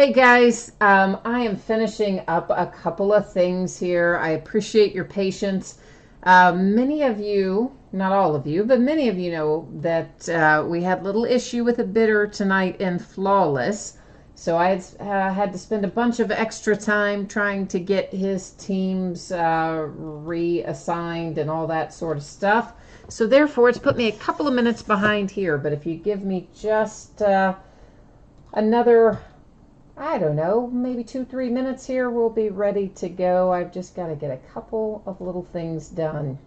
Hey guys, I am finishing up a couple of things here. I appreciate your patience. Many of you, not all of you, but many of you know that we had a little issue with a bidder tonight in Flawless. So I had to spend a bunch of extra time trying to get his teams reassigned and all that sort of stuff. So therefore, it's put me a couple of minutes behind here. But if you give me just another, I don't know, maybe 2-3 minutes here, we'll be ready to go. I've just got to get a couple of little things done.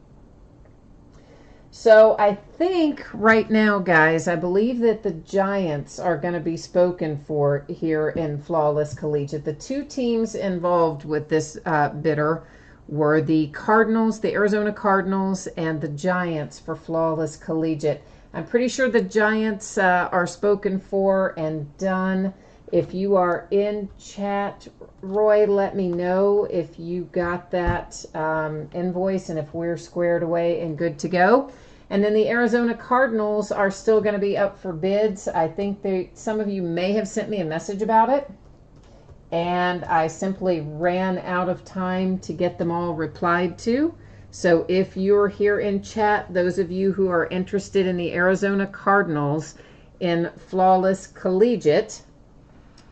So I think right now, guys, I believe that the Giants are going to be spoken for here in Flawless Collegiate. The two teams involved with this bidder were the Cardinals, the Arizona Cardinals, and the Giants for Flawless Collegiate. I'm pretty sure the Giants are spoken for and done. If you are in chat, Roy, let me know if you got that invoice and if we're squared away and good to go. And then the Arizona Cardinals are still going to be up for bids. I think some of you may have sent me a message about it, and I simply ran out of time to get them all replied to. So if you're here in chat, those of you who are interested in the Arizona Cardinals in Flawless Collegiate,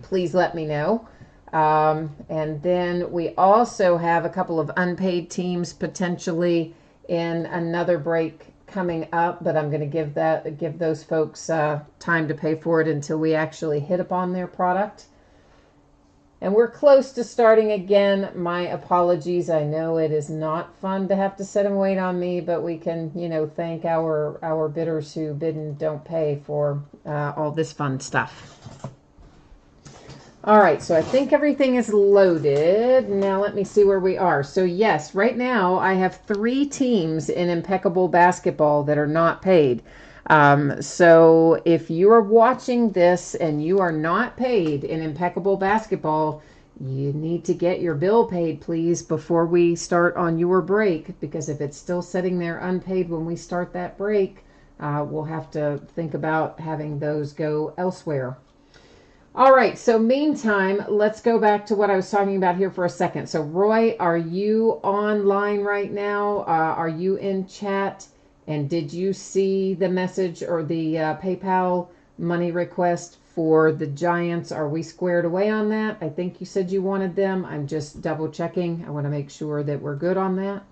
please let me know. And then we also have a couple of unpaid teams potentially in another break coming up, but I'm going to give those folks time to pay for it until we actually hit upon their product. And we're close to starting again. My apologies. I know it is not fun to have to sit and wait on me, but we can, thank our bidders who bid and don't pay for all this fun stuff. All right, so I think everything is loaded. Now let me see where we are. So yes, right now I have 3 teams in impeccable basketball that are not paid. So if you are watching this and you are not paid in impeccable basketball, you need to get your bill paid, please, before we start on your break, because if it's still sitting there unpaid when we start that break, we'll have to think about having those go elsewhere. All right, so meantime, let's go back to what I was talking about here for a second. So Roy, are you online right now? Are you in chat? And did you see the message or the PayPal money request for the Giants? Are we squared away on that? I think you said you wanted them. I'm just double checking. I want to make sure that we're good on that.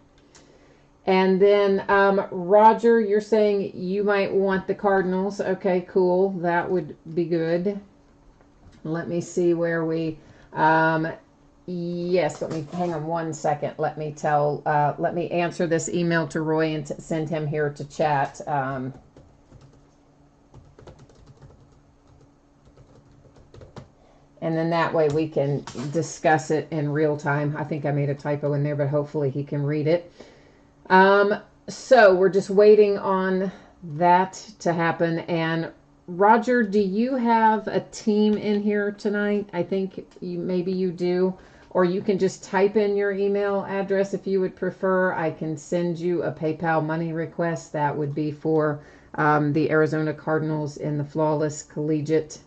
And then Roger, you're saying you might want the Cardinals. Okay, cool. That would be good. Let me see where we, yes, let me, hang on one second. Let me answer this email to Roy and send him here to chat. And then that way we can discuss it in real time. I think I made a typo in there, but hopefully he can read it. So we're just waiting on that to happen. And Roger, do you have a team in here tonight? I think maybe you do. Or you can just type in your email address if you would prefer. I can send you a PayPal money request. That would be for the Arizona Cardinals in the Flawless Collegiate.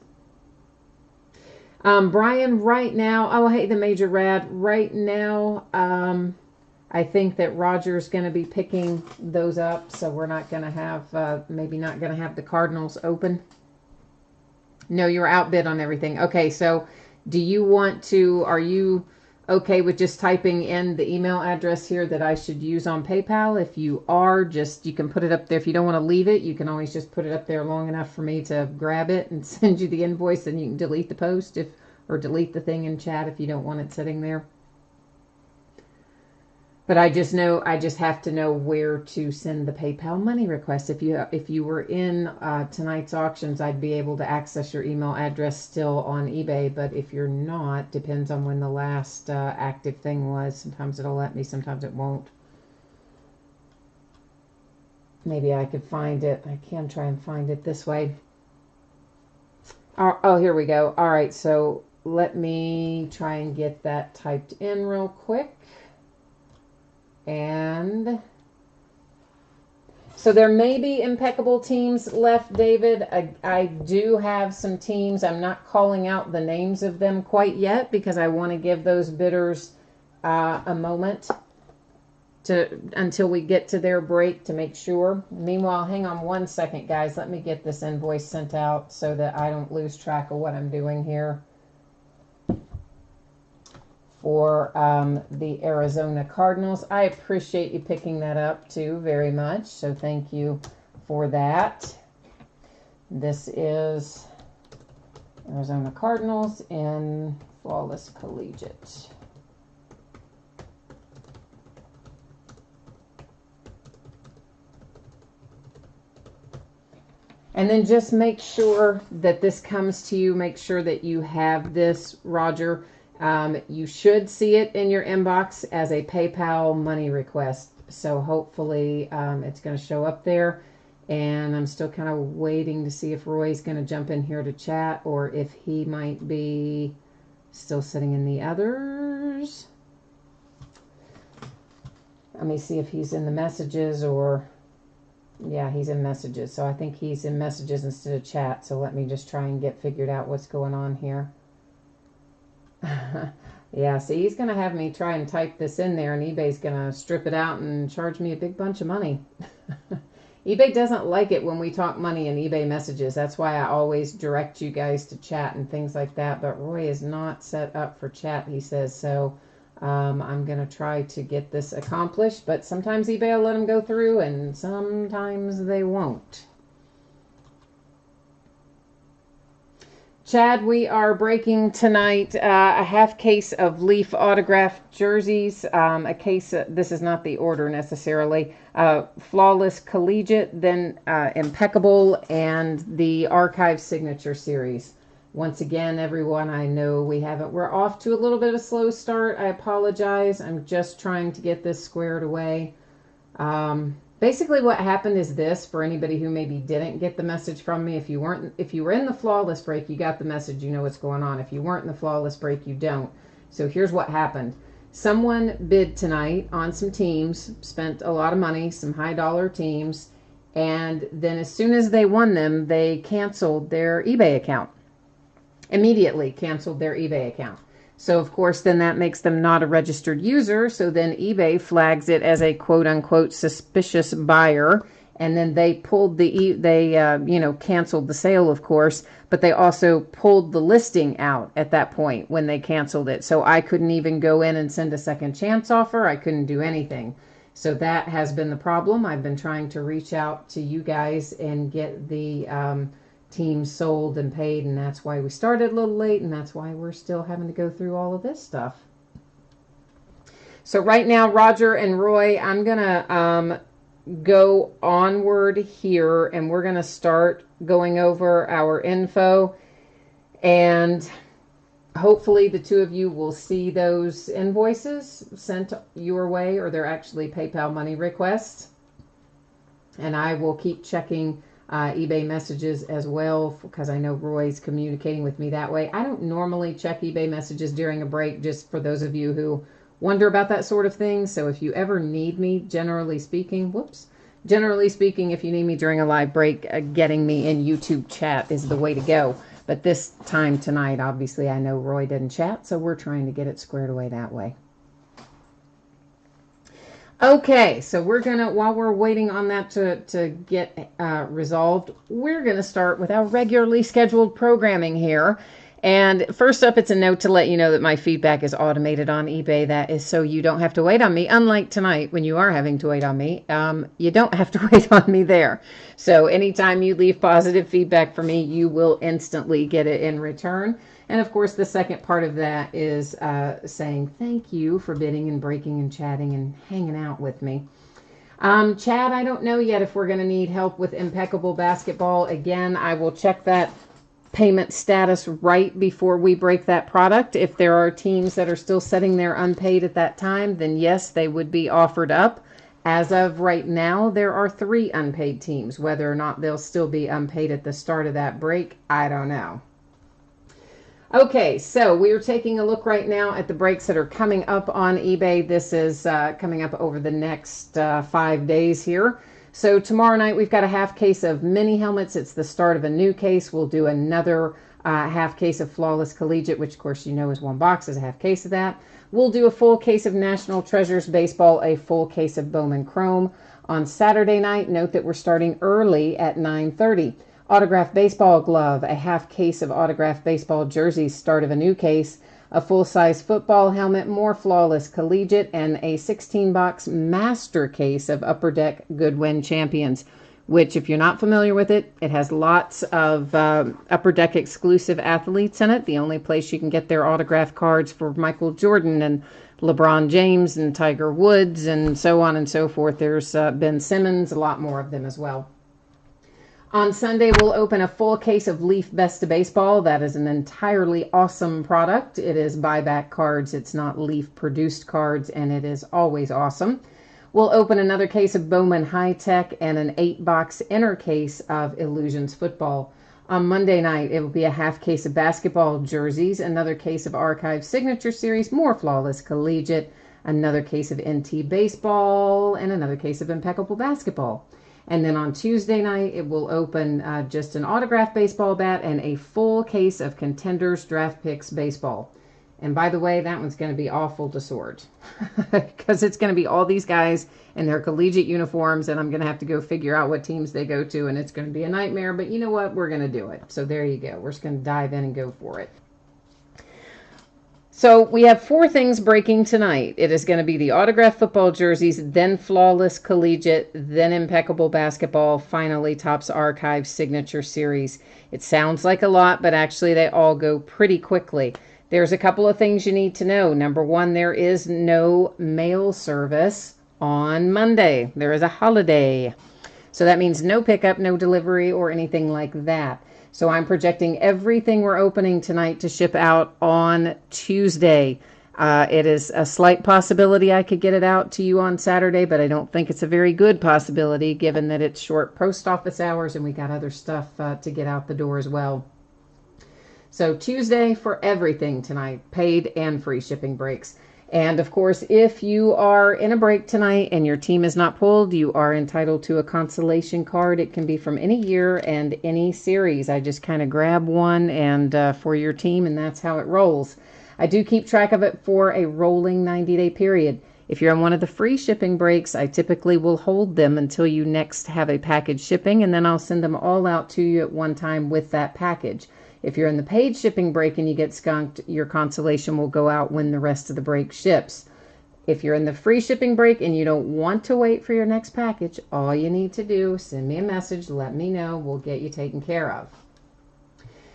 Brian, right now, oh, hey, the Major Rad. Right now, I think that Roger's going to be picking those up, so we're not going to have, maybe not going to have the Cardinals open. No, you're outbid on everything. Okay, so do you want to, are you okay with just typing in the email address here that I should use on PayPal? If you are, just, you can put it up there. If you don't want to leave it, you can always just put it up there long enough for me to grab it and send you the invoice, and you can delete the post or delete the thing in chat if you don't want it sitting there. But I just have to know where to send the PayPal money request. If you were in tonight's auctions, I'd be able to access your email address still on eBay. But if you're not, depends on when the last active thing was. Sometimes it'll let me, sometimes it won't. Maybe I could find it. I can try and find it this way. Oh, here we go. All right, so let me try and get that typed in real quick. And So there may be impeccable teams left, David. I do have some teams. I'm not calling out the names of them quite yet because I want to give those bidders a moment until we get to their break to make sure. Meanwhile, hang on one second, guys. Let me get this invoice sent out so that I don't lose track of what I'm doing here for the Arizona Cardinals. I appreciate you picking that up too very much, so thank you for that. This is Arizona Cardinals in Flawless Collegiate. And then just make sure that this comes to you. Make sure that you have this, Roger. You should see it in your inbox as a PayPal money request. So hopefully it's going to show up there. And I'm still kind of waiting to see if Roy's going to jump in here to chat or if he might be still sitting in the others. Let me see if he's in the messages or... Yeah, he's in messages. So I think he's in messages instead of chat. So let me just try and get figured out what's going on here. Yeah, see, he's going to have me try and type this in there, and eBay's going to strip it out and charge me a big bunch of money. eBay doesn't like it when we talk money in eBay messages. That's why I always direct you guys to chat and things like that. But Roy is not set up for chat, he says. So I'm going to try to get this accomplished. But sometimes eBay will let them go through, and sometimes they won't. Chad, we are breaking tonight a half case of Leaf autographed jerseys, a case, this is not the order necessarily, Flawless Collegiate, then Impeccable, and the Archive Signature Series. Once again, everyone, I know we're off to a little bit of a slow start. I apologize. I'm just trying to get this squared away. Basically what happened is this, for anybody who maybe didn't get the message from me, if you were in the Flawless break, you got the message, you know what's going on. If you weren't in the Flawless break, you don't. So here's what happened. Someone bid tonight on some teams, spent a lot of money, some high dollar teams, and then as soon as they won them, they canceled their eBay account. Immediately canceled their eBay account. So, of course, then that makes them not a registered user. So then eBay flags it as a quote-unquote suspicious buyer. And then they pulled canceled the sale, of course. But they also pulled the listing out at that point when they canceled it. So I couldn't even go in and send a second chance offer. I couldn't do anything. So that has been the problem. I've been trying to reach out to you guys and get the... team sold and paid, and that's why we started a little late, and that's why we're still having to go through all of this stuff. So right now, Roger and Roy, I'm gonna go onward here, and we're gonna start going over our info, and hopefully the two of you will see those invoices sent your way, or they're actually PayPal money requests, and I will keep checking eBay messages as well, because I know Roy's communicating with me that way. I don't normally check eBay messages during a break, just for those of you who wonder about that sort of thing. So if you ever need me, generally speaking, if you need me during a live break, getting me in YouTube chat is the way to go. But this time tonight, obviously, I know Roy didn't chat, so we're trying to get it squared away that way. Okay, so we're going to, while we're waiting on that to get resolved, we're going to start with our regularly scheduled programming here. And first up, it's a note to let you know that my feedback is automated on eBay. That is so you don't have to wait on me. Unlike tonight, when you are having to wait on me, you don't have to wait on me there. So anytime you leave positive feedback for me, you will instantly get it in return. And of course, the second part of that is saying thank you for bidding and breaking and chatting and hanging out with me. Chad, I don't know yet if we're going to need help with Impeccable Basketball. Again, I will check that payment status right before we break that product. If there are teams that are still sitting there unpaid at that time, then yes, they would be offered up. As of right now, there are 3 unpaid teams. Whether or not they'll still be unpaid at the start of that break, I don't know. Okay, so we are taking a look right now at the breaks that are coming up on eBay. This is coming up over the next 5 days here. So tomorrow night we've got a half case of mini helmets. It's the start of a new case. We'll do another half case of Flawless Collegiate, which of course you know is one box, is a half case of that. We'll do a full case of National Treasures Baseball, a full case of Bowman Chrome. On Saturday night, note that we're starting early at 9:30. Autographed baseball glove, a half case of autographed baseball jerseys, start of a new case, a full-size football helmet, more Flawless Collegiate, and a 16-box master case of Upper Deck Goodwin Champions, which, if you're not familiar with it, it has lots of Upper Deck exclusive athletes in it. The only place you can get their autographed cards for Michael Jordan and LeBron James and Tiger Woods and so on and so forth. There's Ben Simmons, a lot more of them as well. On Sunday, we'll open a full case of Leaf Best of Baseball. That is an entirely awesome product. It is buyback cards. It's not Leaf produced cards, and it is always awesome. We'll open another case of Bowman High Tech and an 8-box inner case of Illusions Football. On Monday night, it will be a half case of basketball jerseys, another case of Archive Signature Series, more Flawless Collegiate, another case of NT Baseball, and another case of Impeccable Basketball. And then on Tuesday night, it will open just an autographed baseball bat and a full case of Contenders Draft Picks Baseball. And by the way, that one's going to be awful to sort because it's going to be all these guys in their collegiate uniforms, and I'm going to have to go figure out what teams they go to, and it's going to be a nightmare. But you know what? We're going to do it. So there you go. We're just going to dive in and go for it. So we have 4 things breaking tonight. It is going to be the autographed football jerseys, then Flawless Collegiate, then Impeccable Basketball, finally Topps Archive Signature Series. It sounds like a lot, but actually they all go pretty quickly. There's a couple of things you need to know. Number 1, there is no mail service on Monday. There is a holiday. So that means no pickup, no delivery, or anything like that. So I'm projecting everything we're opening tonight to ship out on Tuesday. It is a slight possibility I could get it out to you on Saturday, but I don't think it's a very good possibility given that it's short post office hours and we got other stuff to get out the door as well. So Tuesday for everything tonight, paid and free shipping breaks. And of course, if you are in a break tonight and your team is not pulled, you are entitled to a consolation card. It can be from any year and any series. I just kind of grab one and for your team, and that's how it rolls. I do keep track of it for a rolling 90-day period. If you're on one of the free shipping breaks, I typically will hold them until you next have a package shipping, and then I'll send them all out to you at one time with that package. If you're in the paid shipping break and you get skunked, your consolation will go out when the rest of the break ships. If you're in the free shipping break and you don't want to wait for your next package, all you need to do, send me a message, let me know, we'll get you taken care of.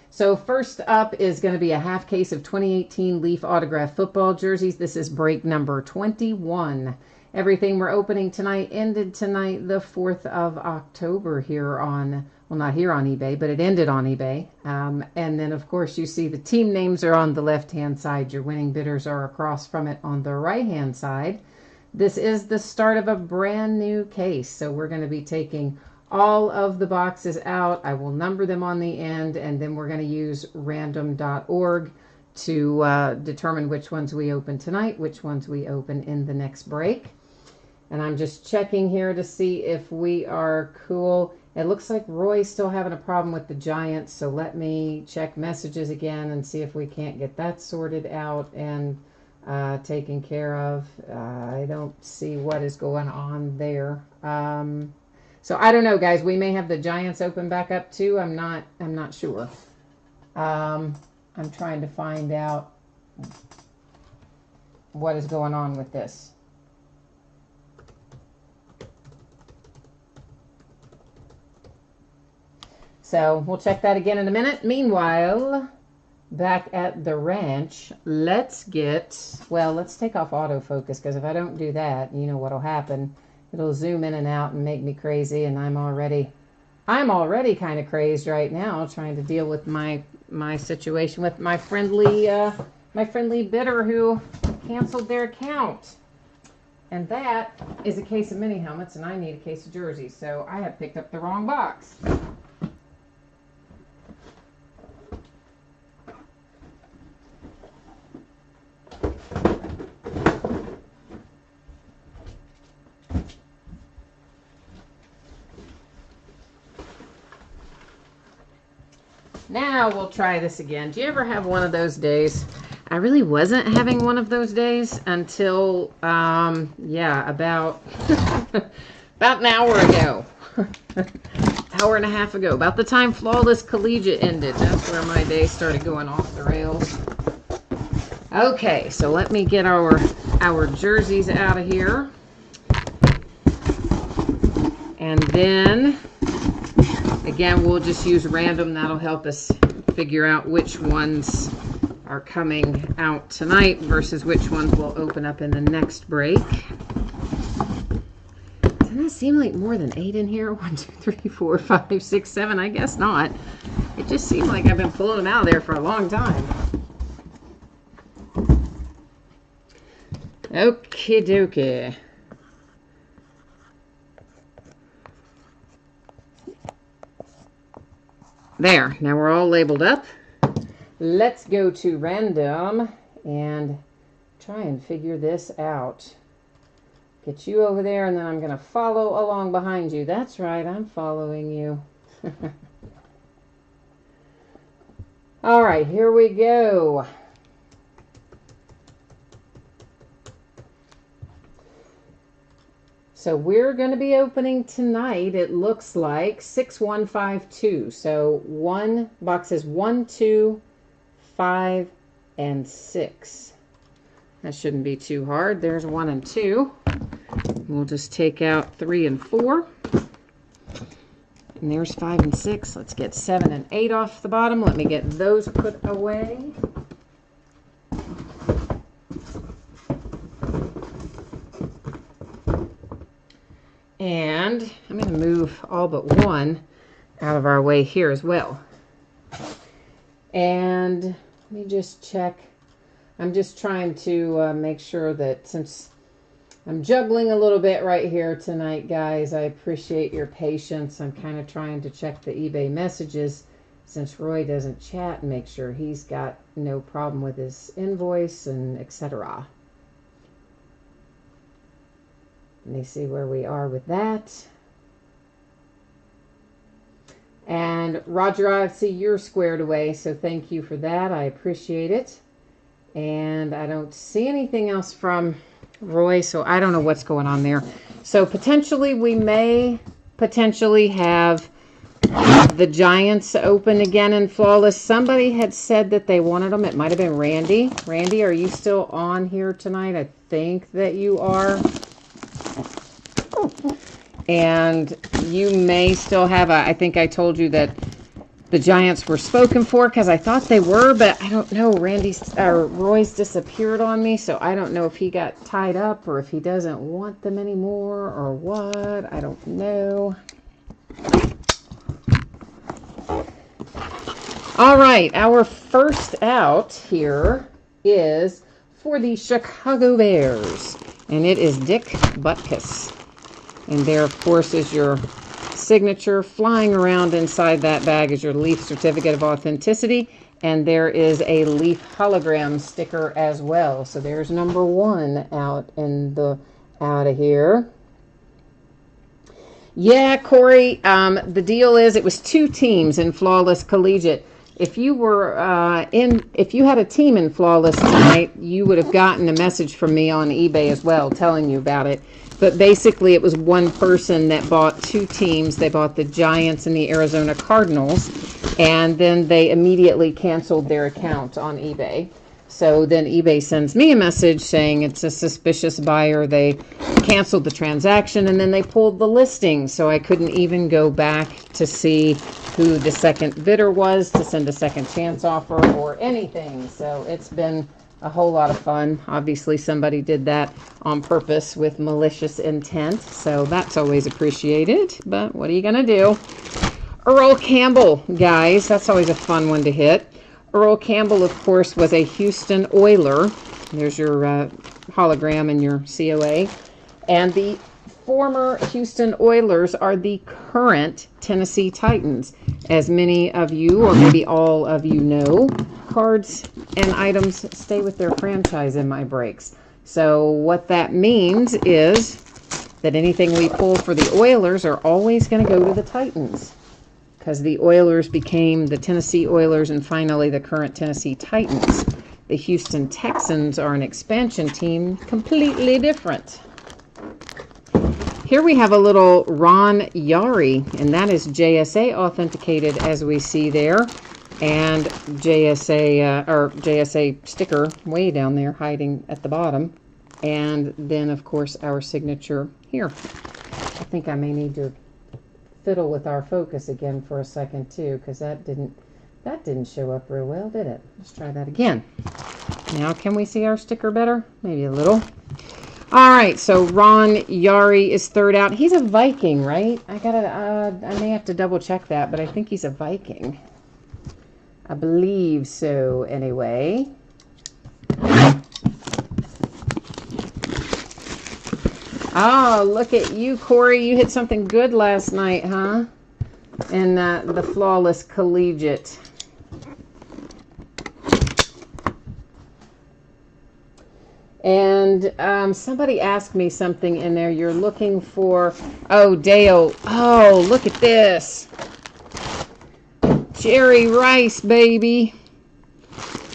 So first up is going to be a half case of 2018 Leaf autographed football jerseys. This is break number 21. Everything we're opening tonight ended tonight, the 4th of October here on, well, not here on eBay, but it ended on eBay. And then, of course, you see the team names are on the left-hand side. Your winning bidders are across from it on the right-hand side. This is the start of a brand new case. So we're going to be taking all of the boxes out. I will number them on the end, and then we're going to use random.org to determine which ones we open tonight, which ones we open in the next break. And I'm just checking here to see if we are cool. It looks like Roy's still having a problem with the Giants, so let me check messages again and see if we can't get that sorted out and taken care of. I don't see what is going on there. So I don't know, guys. We may have the Giants open back up too. I'm not sure. I'm trying to find out what is going on with this. So we'll check that again in a minute. Meanwhile, back at the ranch, let's take off autofocus, because if I don't do that, you know what'll happen. It'll zoom in and out and make me crazy, and I'm already kind of crazed right now trying to deal with my situation with my friendly bidder who canceled their account. And that is a case of mini helmets, and I need a case of jerseys, so I have picked up the wrong box. Oh, we'll try this again. Do you ever have one of those days? I really wasn't having one of those days until, yeah, about, about an hour ago. Hour and a half ago. About the time Flawless Collegiate ended. That's where my day started going off the rails. Okay, so let me get our jerseys out of here. And then, again, we'll just use random. That'll help us figure out which ones are coming out tonight versus which ones will open up in the next break. Doesn't that seem like more than 8 in here? 1, 2, 3, 4, 5, 6, 7. I guess not. It just seems like I've been pulling them out of there for a long time. Okie dokie. There, now we're all labeled up. Let's go to random and try and figure this out. Get you over there, and then I'm going to follow along behind you. That's right, I'm following you. All right, here we go. So we're going to be opening tonight, it looks like, 6152. So one boxes 1, 2, 5, and 6. That shouldn't be too hard. There's 1 and 2. We'll just take out 3 and 4. And there's 5 and 6. Let's get 7 and 8 off the bottom. Let me get those put away. And I'm going to move all but 1 out of our way here as well. And let me just check. I'm just trying to make sure that, since I'm juggling a little bit right here tonight, guys, I appreciate your patience. I'm kind of trying to check the eBay messages since Roy doesn't chat and make sure he's got no problem with his invoice and etc. Let me see where we are with that. And Roger, I see you're squared away, so thank you for that. I appreciate it. And I don't see anything else from Roy, so I don't know what's going on there. So potentially we may have the Giants open again in Flawless. Somebody had said that they wanted them. It might have been Randy. Randy, are you still on here tonight? I think that you are. And you may still have I think I told you that the Giants were spoken for, because I thought they were, but I don't know. Roy's disappeared on me, so I don't know if he got tied up or if he doesn't want them anymore or what. I don't know. All right, our first out here is for the Chicago Bears, and it is Dick Butkus. And there, of course, is your signature. Flying around inside that bag is your Leaf Certificate of Authenticity. And there is a Leaf hologram sticker as well. So there's number 1 out of here. Yeah, Corey, the deal is it was 2 teams in Flawless Collegiate. If you were if you had a team in Flawless tonight, you would have gotten a message from me on eBay as well telling you about it. But basically, it was one person that bought 2 teams. They bought the Giants and the Arizona Cardinals, and then they immediately canceled their account on eBay. So then eBay sends me a message saying it's a suspicious buyer. They canceled the transaction, and then they pulled the listing. So I couldn't even go back to see who the second bidder was to send a second chance offer or anything. So it's been a whole lot of fun. Obviously, somebody did that on purpose with malicious intent, so that's always appreciated, but what are you going to do? Earl Campbell, guys, that's always a fun one to hit. Earl Campbell, of course, was a Houston Oiler. There's your hologram and your COA. And the former Houston Oilers are the current Tennessee Titans. As many of you, or maybe all of you know, cards and items stay with their franchise in my breaks. So what that means is that anything we pull for the Oilers are always going to go to the Titans. because the Oilers became the Tennessee Oilers and finally the current Tennessee Titans. The Houston Texans are an expansion team, completely different. Here we have a little Ron Yari, and that is JSA authenticated, as we see there, and JSA sticker way down there hiding at the bottom, and then of course our signature here. I think I may need to fiddle with our focus again for a second too, because that didn't show up real well, did it? Let's try that again. Now can we see our sticker better? Maybe a little. All right, so Ron Yari is third out. He's a Viking, right? I may have to double check that, but I think he's a Viking. I believe so, anyway. Oh, look at you, Corey. You hit something good last night, huh? In the Flawless Collegiate. And somebody asked me something in there. You're looking for... Oh, Dale. Oh, look at this. Jerry Rice, baby.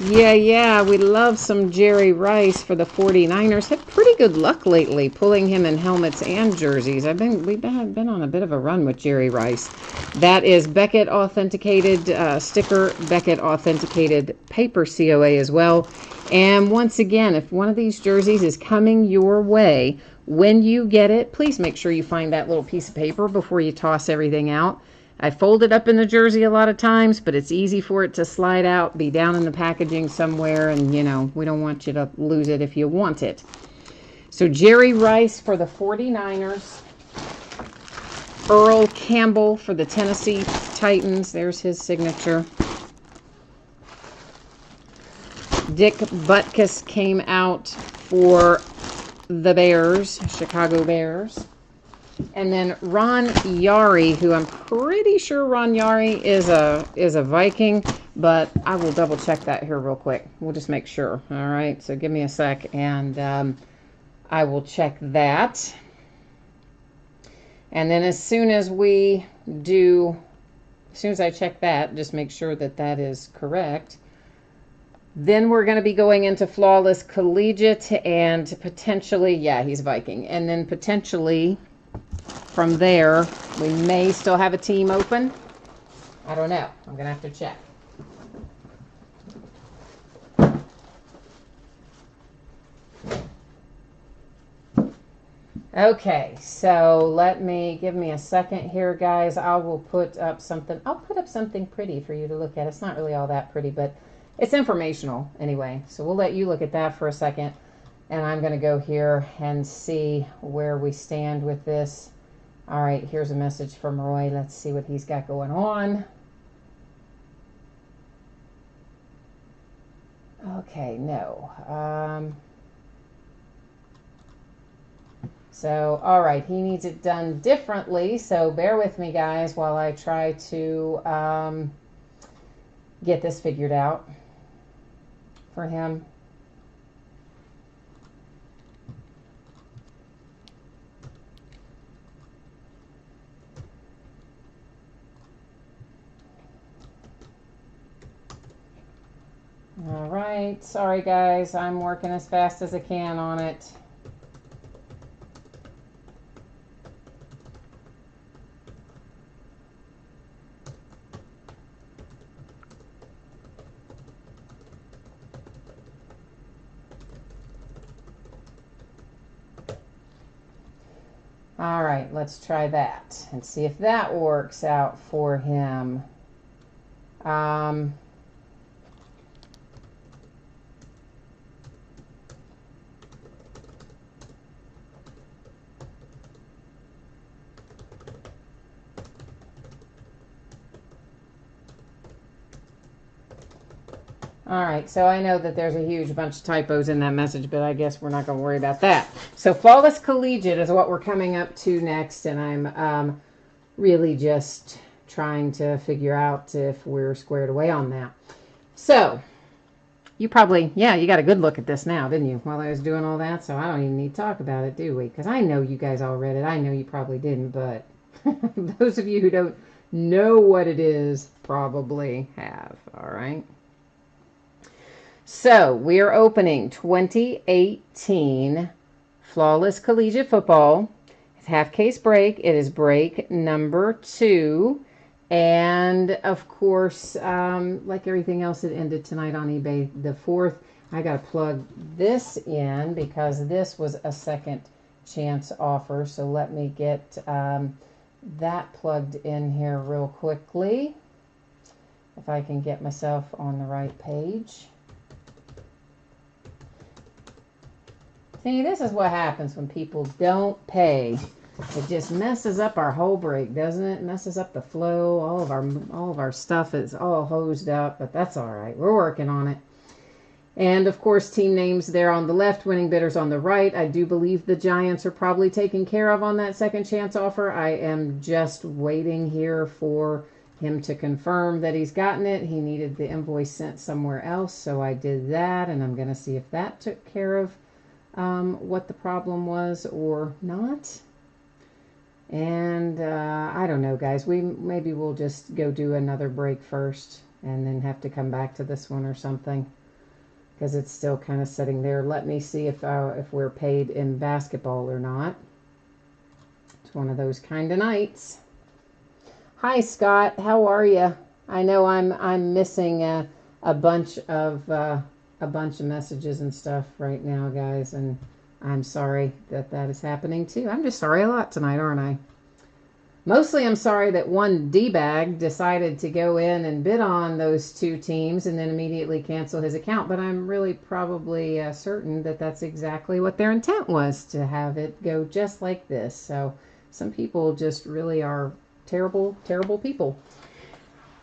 Yeah, we love some Jerry Rice for the 49ers. Had pretty good luck lately pulling him in helmets and jerseys. We've been on a bit of a run with Jerry Rice. That is Beckett authenticated sticker, Beckett authenticated paper COA as well. And once again, if one of these jerseys is coming your way, when you get it, please make sure you find that little piece of paper before you toss everything out. I fold it up in the jersey a lot of times, but it's easy for it to slide out, be down in the packaging somewhere, and, you know, we don't want you to lose it if you want it. So Jerry Rice for the 49ers. Earl Campbell for the Tennessee Titans. There's his signature. Dick Butkus came out for the Bears, Chicago Bears. And then Ron Yari, who I'm pretty sure Ron Yari is a Viking, but I will double check that here real quick. We'll just make sure. All right, so give me a sec, and I will check that. And then as soon as I check that, just make sure that that is correct. Then we're going to be going into Flawless Collegiate and potentially, yeah, he's Viking. And then potentially from there, we may still have a team open. I don't know. I'm going to have to check. Okay, so give me a second here, guys. I'll put up something pretty for you to look at. It's not really all that pretty, but it's informational anyway. So we'll let you look at that for a second. And I'm going to go here and see where we stand with this. All right, here's a message from Roy. Let's see what he's got going on. Okay, no. So, all right, he needs it done differently. So bear with me, guys, while I try to get this figured out for him. All right, sorry guys, I'm working as fast as I can on it. All right, let's try that and see if that works out for him. All right, so I know that there's a huge bunch of typos in that message, but I guess we're not going to worry about that. So Flawless Collegiate is what we're coming up to next, and I'm really just trying to figure out if we're squared away on that. So you probably, yeah, you got a good look at this now, didn't you, while I was doing all that? So I don't even need to talk about it, do we? Because I know you guys all read it. I know you probably didn't, but those of you who don't know what it is, probably have. All right. So we are opening 2018 Flawless Collegiate Football. It's half case break. It is break number 2. And of course, like everything else that ended tonight on eBay, the 4th, I got to plug this in because this was a second chance offer. So let me get that plugged in here real quickly. If I can get myself on the right page. See, this is what happens when people don't pay. It just messes up our whole break, doesn't it? It messes up the flow. All of our stuff is all hosed up, but that's all right. We're working on it. And of course, team names there on the left, winning bidders on the right. I do believe the Giants are probably taken care of on that second chance offer. I am just waiting here for him to confirm that he's gotten it. He needed the invoice sent somewhere else, so I did that, and I'm going to see if that took care of what the problem was or not. And I don't know, guys. Maybe we'll just go do another break first and then have to come back to this one or something because it's still kind of sitting there. Let me see if we're paid in basketball or not. It's one of those kind of nights. Hi, Scott. How are you? I know I'm missing a bunch of messages and stuff right now, guys, and I'm sorry that is happening too. I'm just sorry a lot tonight, aren't I? Mostly I'm sorry that one D-bag decided to go in and bid on those 2 teams and then immediately cancel his account, but I'm really probably certain that that's exactly what their intent was, to have it go just like this. So some people just really are terrible, terrible people.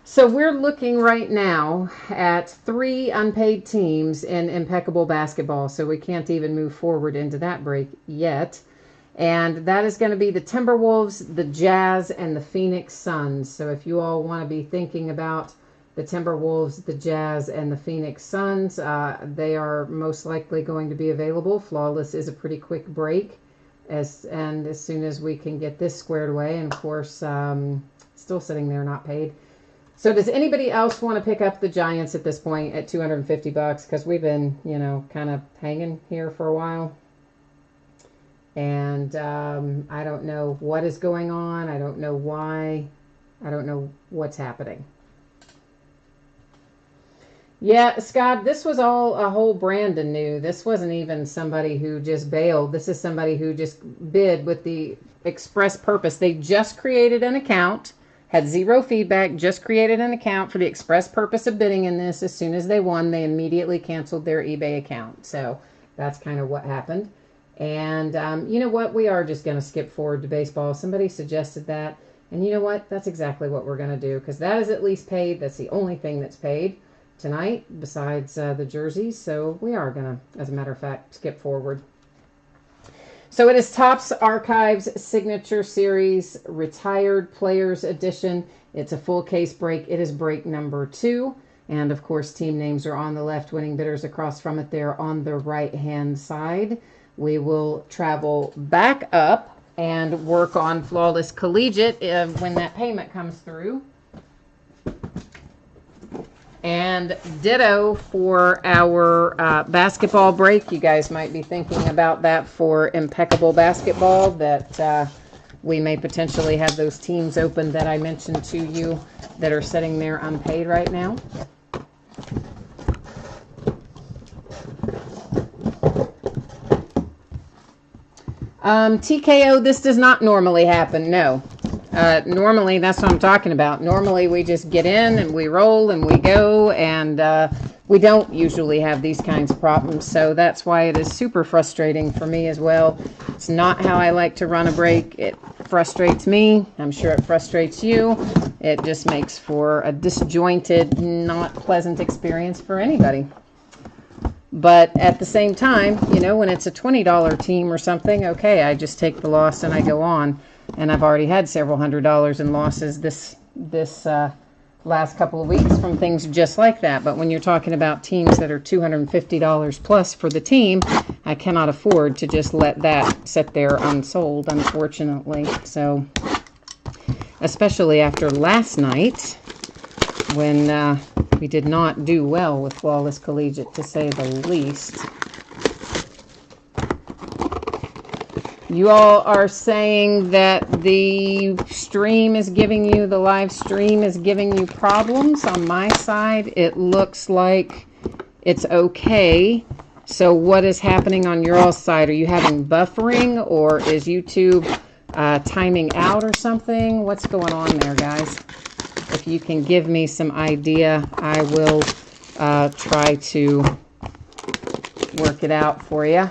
So we're looking right now at 3 unpaid teams in impeccable basketball, so we can't even move forward into that break yet. And that is going to be the Timberwolves, the Jazz, and the Phoenix Suns. So if you all want to be thinking about the Timberwolves, the Jazz, and the Phoenix Suns, they are most likely going to be available. Flawless is a pretty quick break, as soon as we can get this squared away. And of course, still sitting there not paid. So does anybody else want to pick up the Giants at this point at $250? Because we've been, kind of hanging here for a while. And I don't know what is going on. I don't know why. I don't know what's happening. Yeah, Scott, this was all a whole brand new. This wasn't even somebody who just bailed. This is somebody who just bid with the express purpose. They just created an account, had 0 feedback, just created an account for the express purpose of bidding in this. As soon as they won, they immediately canceled their eBay account. So that's kind of what happened. And you know what? We are just going to skip forward to baseball. Somebody suggested that. And you know what? That's exactly what we're going to do, because that is at least paid. That's the only thing that's paid tonight besides the jerseys. So we are going to, as a matter of fact, skip forward. So it is Topps Archives Signature Series Retired Players Edition. It's a full case break. It is break number 2. And of course, team names are on the left, winning bidders across from it there on the right-hand side. We will travel back up and work on Flawless Collegiate when that payment comes through. And ditto for our basketball break. You guys might be thinking about that for impeccable basketball, that we may potentially have those teams open that I mentioned to you that are sitting there unpaid right now. TKO, this does not normally happen, no. Normally, that's what I'm talking about. Normally, we just get in and we roll and we go, and we don't usually have these kinds of problems. So that's why it is super frustrating for me as well. It's not how I like to run a break. It frustrates me. I'm sure it frustrates you. It just makes for a disjointed, not pleasant experience for anybody. But at the same time, when it's a $20 team or something, okay, I just take the loss and I go on. And I've already had several $100s in losses this last couple of weeks from things just like that. But when you're talking about teams that are $250 plus for the team, I cannot afford to just let that sit there unsold, unfortunately. So especially after last night when we did not do well with Flawless Collegiate, to say the least. You all are saying that the stream is giving you, the live stream is giving you problems. On my side, it looks like it's okay. So what is happening on your all side? Are you having buffering, or is YouTube timing out or something? What's going on there, guys? If you can give me some idea, I will try to work it out for you.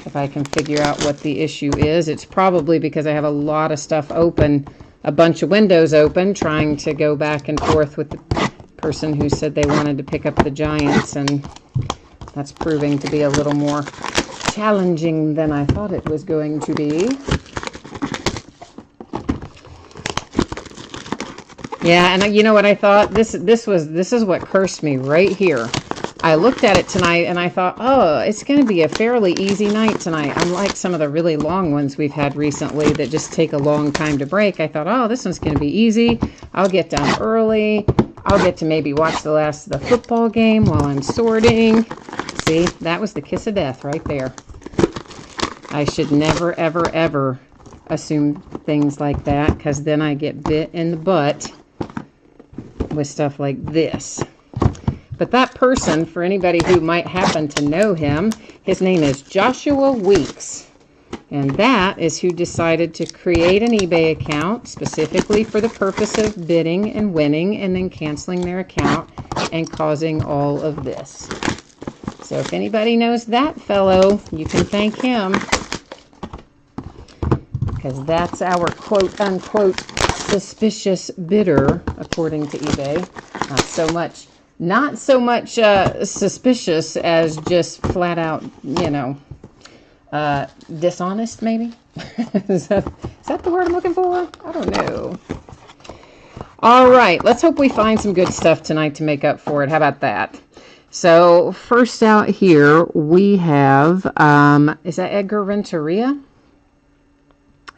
If I can figure out what the issue is. It's probably because I have a lot of stuff open, a bunch of windows open, trying to go back and forth with the person who said they wanted to pick up the Giants, and that's proving to be a little more challenging than I thought it was going to be. Yeah, and you know what I thought? This is what cursed me right here. I looked at it tonight and I thought, oh, it's going to be a fairly easy night tonight. Unlike some of the really long ones we've had recently that just take a long time to break. I thought, oh, this one's going to be easy. I'll get done early. I'll get to maybe watch the last of the football game while I'm sorting. See, that was the kiss of death right there. I should never, ever, ever assume things like that, because then I get bit in the butt with stuff like this. But that person, for anybody who might happen to know him, his name is Joshua Weeks. And that is who decided to create an eBay account specifically for the purpose of bidding and winning and then canceling their account and causing all of this. So if anybody knows that fellow, you can thank him, because that's our quote-unquote suspicious bidder, according to eBay. Not so much suspicious as just flat out, you know, dishonest, maybe? Is that the word I'm looking for? I don't know. All right, let's hope we find some good stuff tonight to make up for it. How about that? So first out here, we have, is that Edgar Renteria?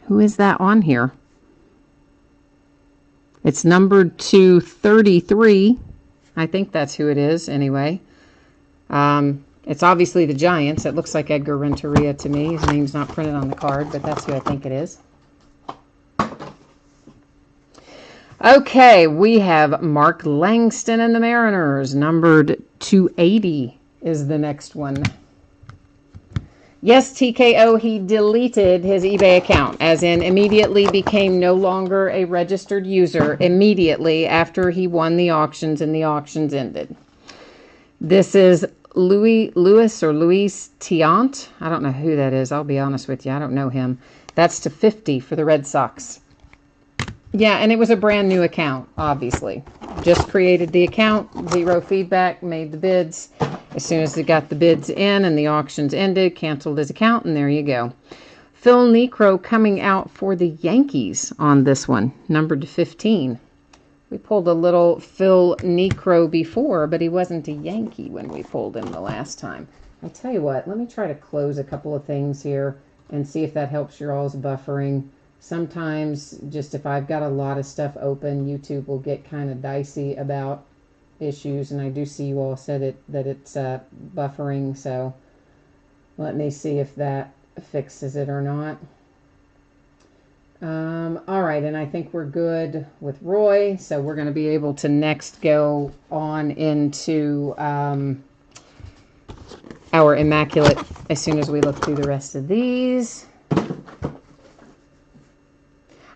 Who is that on here? It's numbered to 33. I think that's who it is anyway. It's obviously the Giants. It looks like Edgar Renteria to me. His name's not printed on the card, but that's who I think it is. Okay, we have Mark Langston and the Mariners. Numbered 280 is the next one. Yes, TKO, he deleted his eBay account, as in immediately became no longer a registered user immediately after he won the auctions and the auctions ended. This is Luis Tiant. I don't know who that is. I'll be honest with you. I don't know him. That's to 50 for the Red Sox. Yeah, and it was a brand new account, obviously. Just created the account, zero feedback, made the bids. As soon as he got the bids in and the auctions ended, canceled his account, and there you go. Phil Niekro coming out for the Yankees on this one, numbered to 15. We pulled a little Phil Niekro before, but he wasn't a Yankee when we pulled him the last time. I tell you what, let me try to close a couple of things here and see if that helps your all's buffering. Sometimes, just if I've got a lot of stuff open, YouTube will get kind of dicey about issues, and I do see you all said that it's buffering, so let me see if that fixes it or not. All right, and I think we're good with Roy, so we're going to be able to next go on into our Immaculate as soon as we look through the rest of these.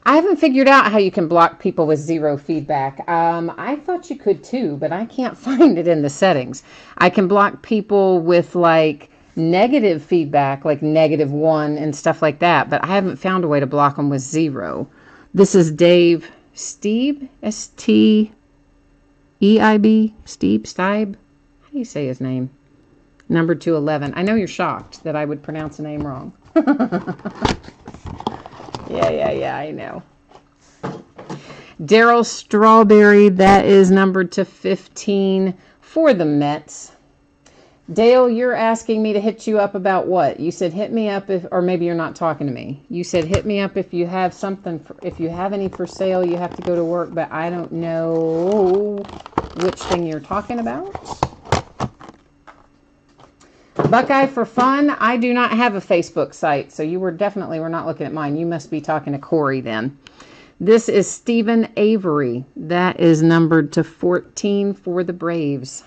I haven't figured out how you can block people with zero feedback. I thought you could too, but I can't find it in the settings. I can block people with like negative feedback, like -1 and stuff like that, but I haven't found a way to block them with zero. This is Dave Steib, S-T-E-I-B, Steib. How do you say his name? Number 211. I know you're shocked that I would pronounce a name wrong. Yeah, I know. Darryl Strawberry, that is numbered to 15 for the Mets. Dale, you're asking me to hit you up about what? You said hit me up if, or maybe you're not talking to me. You said hit me up if you have something, if you have any for sale, you have to go to work, but I don't know which thing you're talking about. Buckeye for fun. I do not have a Facebook site, so you were not looking at mine. You must be talking to Corey then. This is Stephen Avery. That is numbered to 14 for the Braves.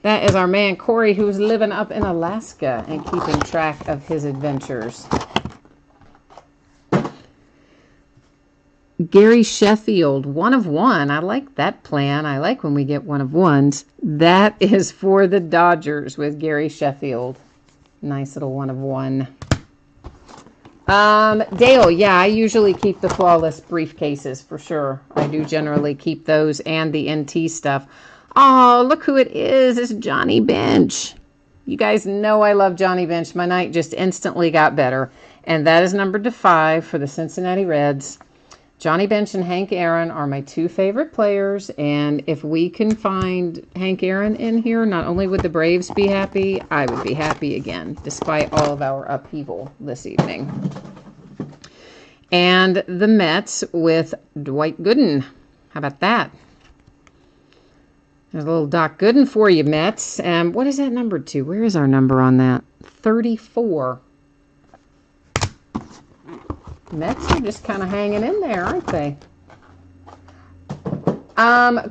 That is our man Corey, who's living up in Alaska and keeping track of his adventures. Gary Sheffield, 1 of 1. I like that plan. I like when we get 1 of 1s. That is for the Dodgers with Gary Sheffield. Nice little 1 of 1. Dale, yeah, I usually keep the flawless briefcases for sure. I do generally keep those and the NT stuff. Oh, look who it is. It's Johnny Bench. You guys know I love Johnny Bench. My night just instantly got better. And that is numbered to 5 for the Cincinnati Reds. Johnny Bench and Hank Aaron are my 2 favorite players. And if we can find Hank Aaron in here, not only would the Braves be happy, I would be happy again, despite all of our upheaval this evening. And the Mets with Dwight Gooden. How about that? There's a little Doc Gooden for you, Mets. What is that numbered to? Where is our number on that? 34. Mets are just kind of hanging in there, aren't they?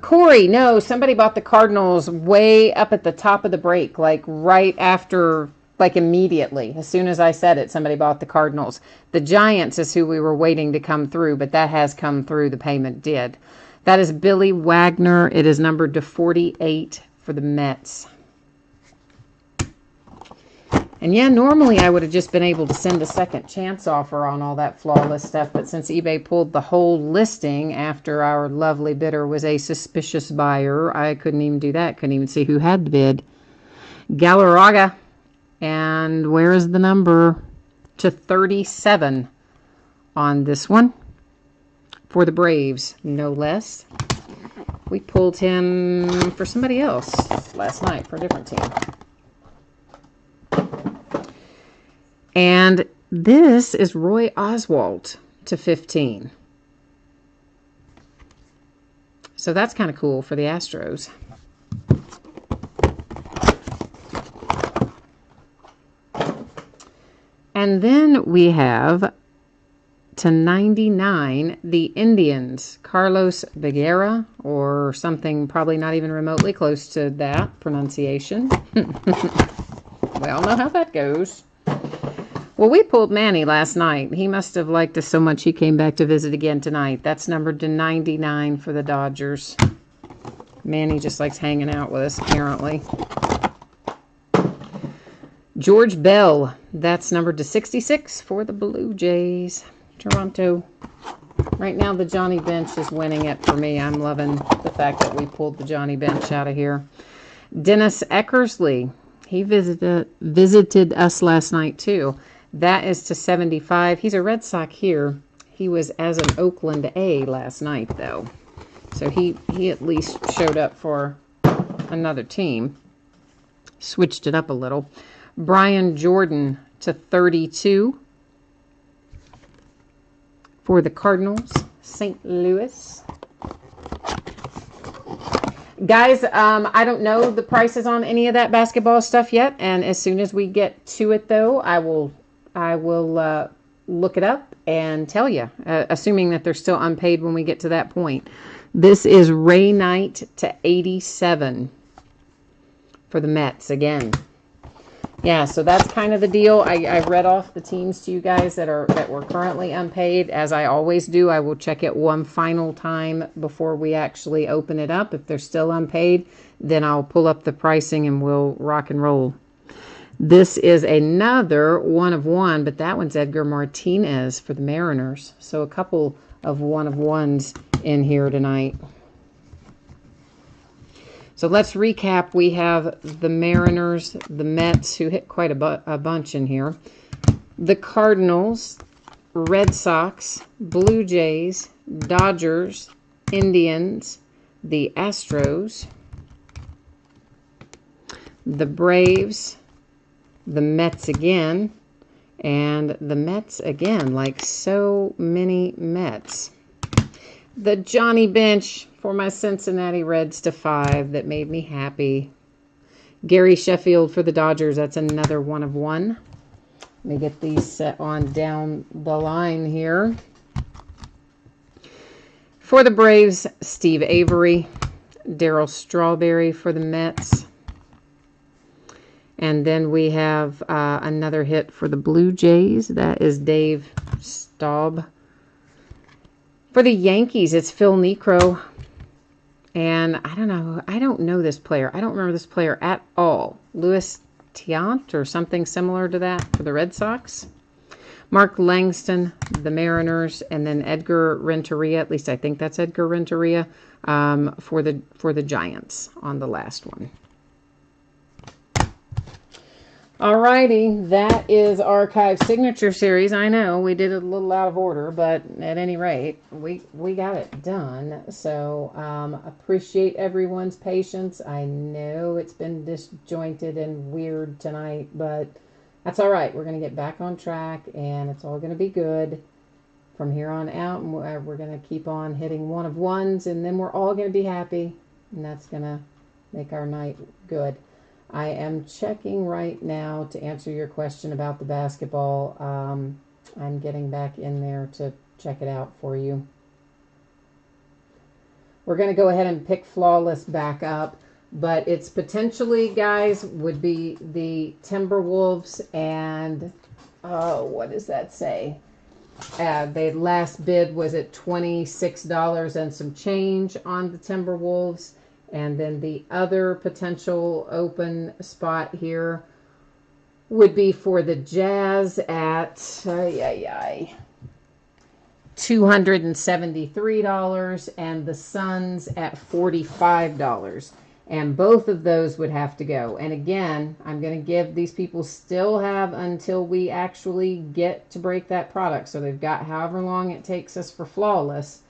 Corey, no, somebody bought the Cardinals way up at the top of the break, like right after, like immediately. As soon as I said it, somebody bought the Cardinals. The Giants is who we were waiting to come through, but that has come through. The payment did. That is Billy Wagner. It is numbered to 48 for the Mets. And yeah, normally I would have just been able to send a second chance offer on all that flawless stuff, but since eBay pulled the whole listing after our lovely bidder was a suspicious buyer, I couldn't even do that. Couldn't even see who had the bid. Galarraga. And where is the number? To 37 on this one. For the Braves, no less. We pulled him for somebody else last night for a different team. And this is Roy Oswalt to 15. So that's kind of cool for the Astros. And then we have to 99, the Indians, Carlos Beguera, or something probably not even remotely close to that pronunciation. We all know how that goes. Well, we pulled Manny last night. He must have liked us so much he came back to visit again tonight. That's numbered to 99 for the Dodgers. Manny just likes hanging out with us, apparently. George Bell, that's numbered to 66 for the Blue Jays. Toronto. Right now, the Johnny Bench is winning it for me. I'm loving the fact that we pulled the Johnny Bench out of here. Dennis Eckersley. He visited us last night, too. That is to 75. He's a Red Sox here. He was as an Oakland A last night, though. So he at least showed up for another team. Switched it up a little. Brian Jordan to 32. For the Cardinals, St. Louis. Guys, I don't know the prices on any of that basketball stuff yet, and as soon as we get to it, though, I will look it up and tell you, assuming that they're still unpaid when we get to that point. This is Ray Knight to 87 for the Mets again. Yeah, so that's kind of the deal. I read off the teams to you guys that were currently unpaid. As I always do, I will check it one final time before we actually open it up. If they're still unpaid, then I'll pull up the pricing and we'll rock and roll. This is another 1 of 1, but that one's Edgar Martinez for the Mariners. So a couple of 1 of 1s in here tonight. So let's recap. We have the Mariners, the Mets, who hit quite a bunch in here. The Cardinals, Red Sox, Blue Jays, Dodgers, Indians, the Astros, the Braves, the Mets again, and the Mets again, like so many Mets. The Johnny Bench for my Cincinnati Reds to 5 that made me happy. Gary Sheffield for the Dodgers, that's another 1 of 1. Let me get these set on down the line here. For the Braves, Steve Avery, Darryl Strawberry for the Mets. And then we have another hit for the Blue Jays. That is Dave Staub. For the Yankees, it's Phil Niekro. And I don't know this player. I don't remember this player at all. Louis Tiant or something similar to that for the Red Sox. Mark Langston, the Mariners, and then Edgar Renteria, at least I think that's Edgar Renteria, for the Giants on the last one. Alrighty, that is Archive Signature Series. I know we did it a little out of order, but at any rate, we got it done. So appreciate everyone's patience. I know it's been disjointed and weird tonight, but that's all right. We're going to get back on track, and it's all going to be good from here on out. And we're going to keep on hitting 1 of 1s, and then we're all going to be happy, and that's going to make our night good. I am checking right now to answer your question about the basketball. I'm getting back in there to check it out for you. We're going to go ahead and pick Flawless back up, but it's potentially, guys, would be the Timberwolves and, what does that say? The last bid was at $26 and some change on the Timberwolves. And then the other potential open spot here would be for the Jazz at $273 and the Suns at $45. And both of those would have to go. And again, I'm going to give these people still have until we actually get to break that product. So they've got however long it takes us for Flawless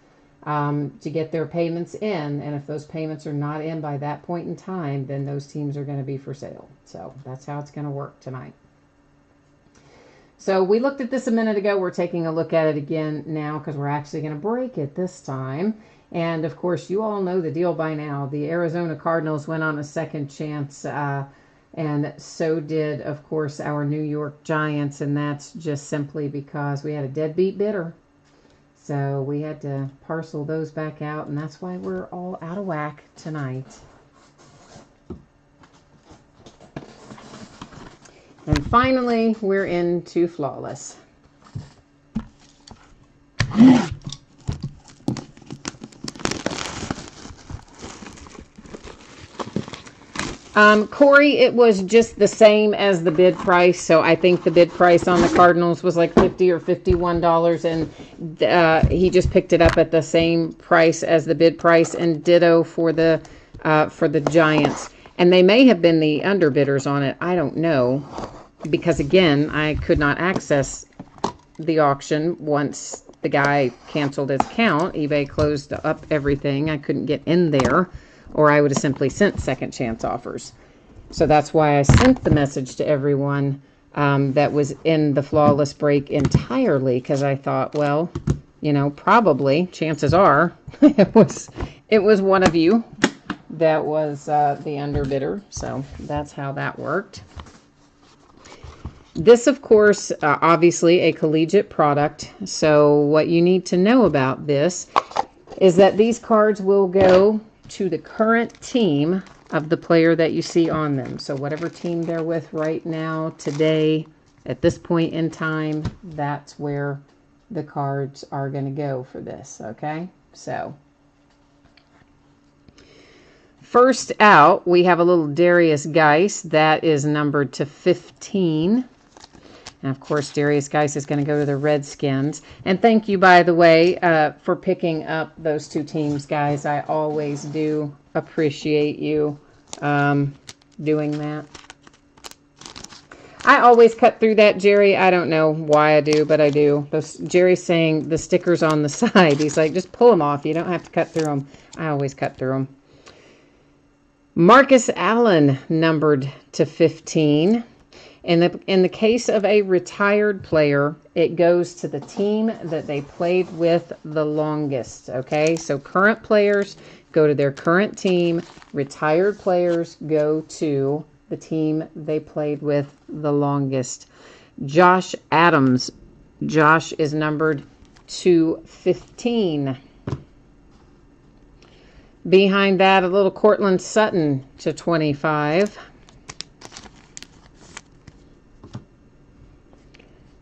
to get their payments in, and if those payments are not in by that point in time, then those teams are going to be for sale. So that's how it's going to work tonight. So we looked at this a minute ago. We're taking a look at it again now because we're actually going to break it this time. And of course, you all know the deal by now. The Arizona Cardinals went on a second chance, and so did, of course, our New York Giants, and that's just simply because we had a deadbeat bidder. So we had to parcel those back out, and that's why we're all out of whack tonight. And finally, we're into Flawless. Corey, it was just the same as the bid price. So I think the bid price on the Cardinals was like $50 or $51, and he just picked it up at the same price as the bid price, and ditto for the Giants. And they may have been the underbidders on it. I don't know, because again, I could not access the auction once the guy canceled his account. eBay closed up everything. I couldn't get in there, or I would have simply sent second chance offers. So that's why I sent the message to everyone that was in the Flawless break entirely, because I thought, well, you know, probably, chances are, it was one of you that was the underbidder. So that's how that worked. This, of course, obviously a collegiate product. So what you need to know about this is that these cards will go to the current team of the player that you see on them. So whatever team they're with right now, today, at this point in time, that's where the cards are going to go for this, okay? So first out, we have a little Darius Geis that is numbered to 15. And of course, Darius Geis is going to go to the Redskins. And thank you, by the way, for picking up those two teams, guys. I always do appreciate you doing that. I always cut through that, Jerry. I don't know why I do, but I do. Jerry's saying the stickers on the side. He's like, just pull them off. You don't have to cut through them. I always cut through them. Marcus Allen, numbered to 15. In the case of a retired player, it goes to the team that they played with the longest, okay? So current players go to their current team. Retired players go to the team they played with the longest. Josh Adams. Josh is numbered to 15. Behind that, a little Cortland Sutton to 25.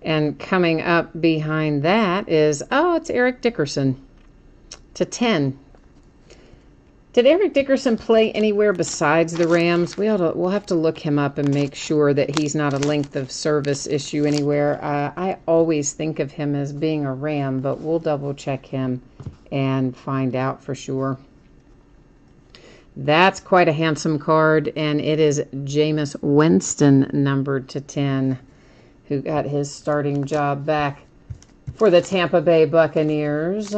And coming up behind that is, it's Eric Dickerson to 10. Did Eric Dickerson play anywhere besides the Rams? We'll have to look him up and make sure that he's not a length of service issue anywhere. I always think of him as being a Ram, but we'll double check him and find out for sure. That's quite a handsome card, and it is Jameis Winston, numbered to 10, who got his starting job back for the Tampa Bay Buccaneers.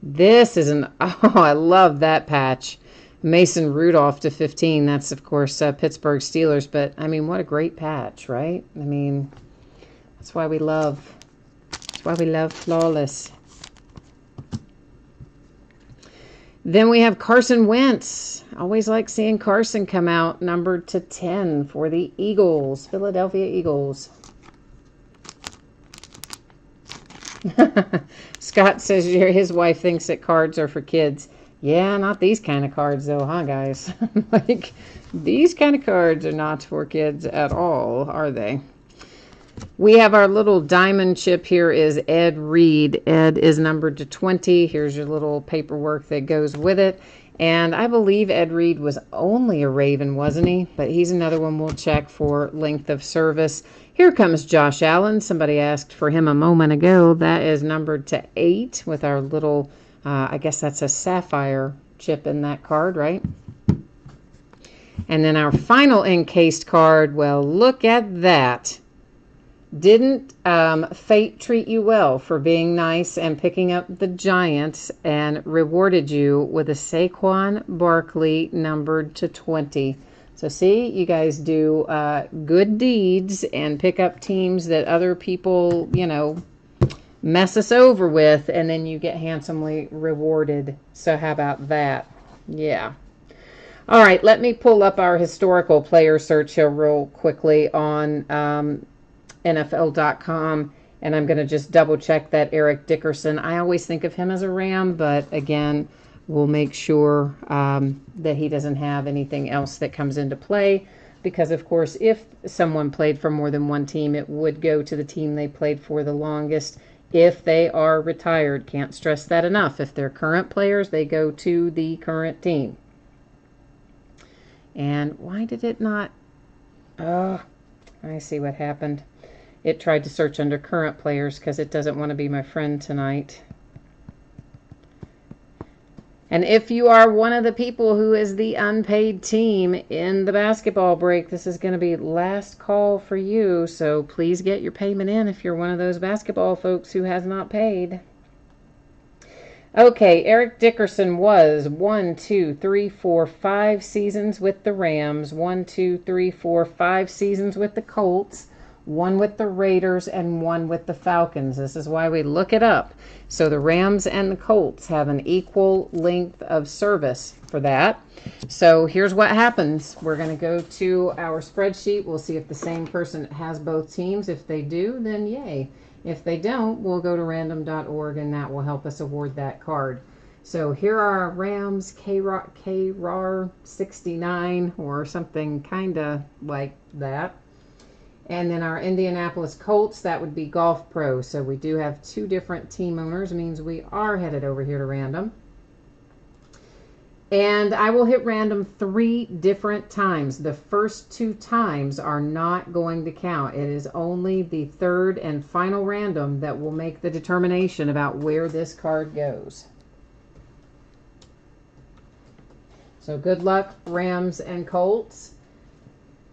This is I love that patch. Mason Rudolph to 15. That's, of course, Pittsburgh Steelers. But, I mean, what a great patch, right? I mean, that's why we love Flawless. Then we have Carson Wentz. Always like seeing Carson come out, numbered to 10 for the Eagles, Philadelphia Eagles. Scott says his wife thinks that cards are for kids. Yeah, not these kind of cards though, huh, guys? Like, these kind of cards are not for kids at all, are they? We have our little diamond chip here is Ed Reed. Ed is numbered to 20. Here's your little paperwork that goes with it. And I believe Ed Reed was only a Raven, wasn't he? But he's another one we'll check for length of service. Here comes Josh Allen. Somebody asked for him a moment ago. That is numbered to 8 with our little, I guess that's a sapphire chip in that card, right? And then our final encased card, well, look at that. Didn't fate treat you well for being nice and picking up the Giants and rewarded you with a Saquon Barkley numbered to 20? So see, you guys do good deeds and pick up teams that other people, mess us over with, and then you get handsomely rewarded. So how about that? Yeah. All right, let me pull up our historical player search here real quickly on NFL.com, and I'm going to just double check that Eric Dickerson. I always think of him as a Ram, but again, we'll make sure that he doesn't have anything else that comes into play, because of course, if someone played for more than one team, it would go to the team they played for the longest. If they are retired, can't stress that enough. If they're current players, they go to the current team. And why did it not? Oh, I see what happened. It tried to search under current players because it doesn't want to be my friend tonight. And if you are one of the people who is the unpaid team in the basketball break, this is going to be last call for you. So please get your payment in if you're one of those basketball folks who has not paid. Okay, Eric Dickerson was 5 seasons with the Rams, 5 seasons with the Colts, 1 with the Raiders, and 1 with the Falcons. This is why we look it up. So the Rams and the Colts have an equal length of service for that. So here's what happens. We're going to go to our spreadsheet. We'll see if the same person has both teams. If they do, then yay. If they don't, we'll go to random.org, and that will help us award that card. So here are our Rams, KRAR 69, or something kind of like that. And then our Indianapolis Colts, that would be Golf Pro. So we do have 2 different team owners. It means we are headed over here to random. And I will hit random 3 different times. The first 2 times are not going to count. It is only the 3rd and final random that will make the determination about where this card goes. So good luck, Rams and Colts.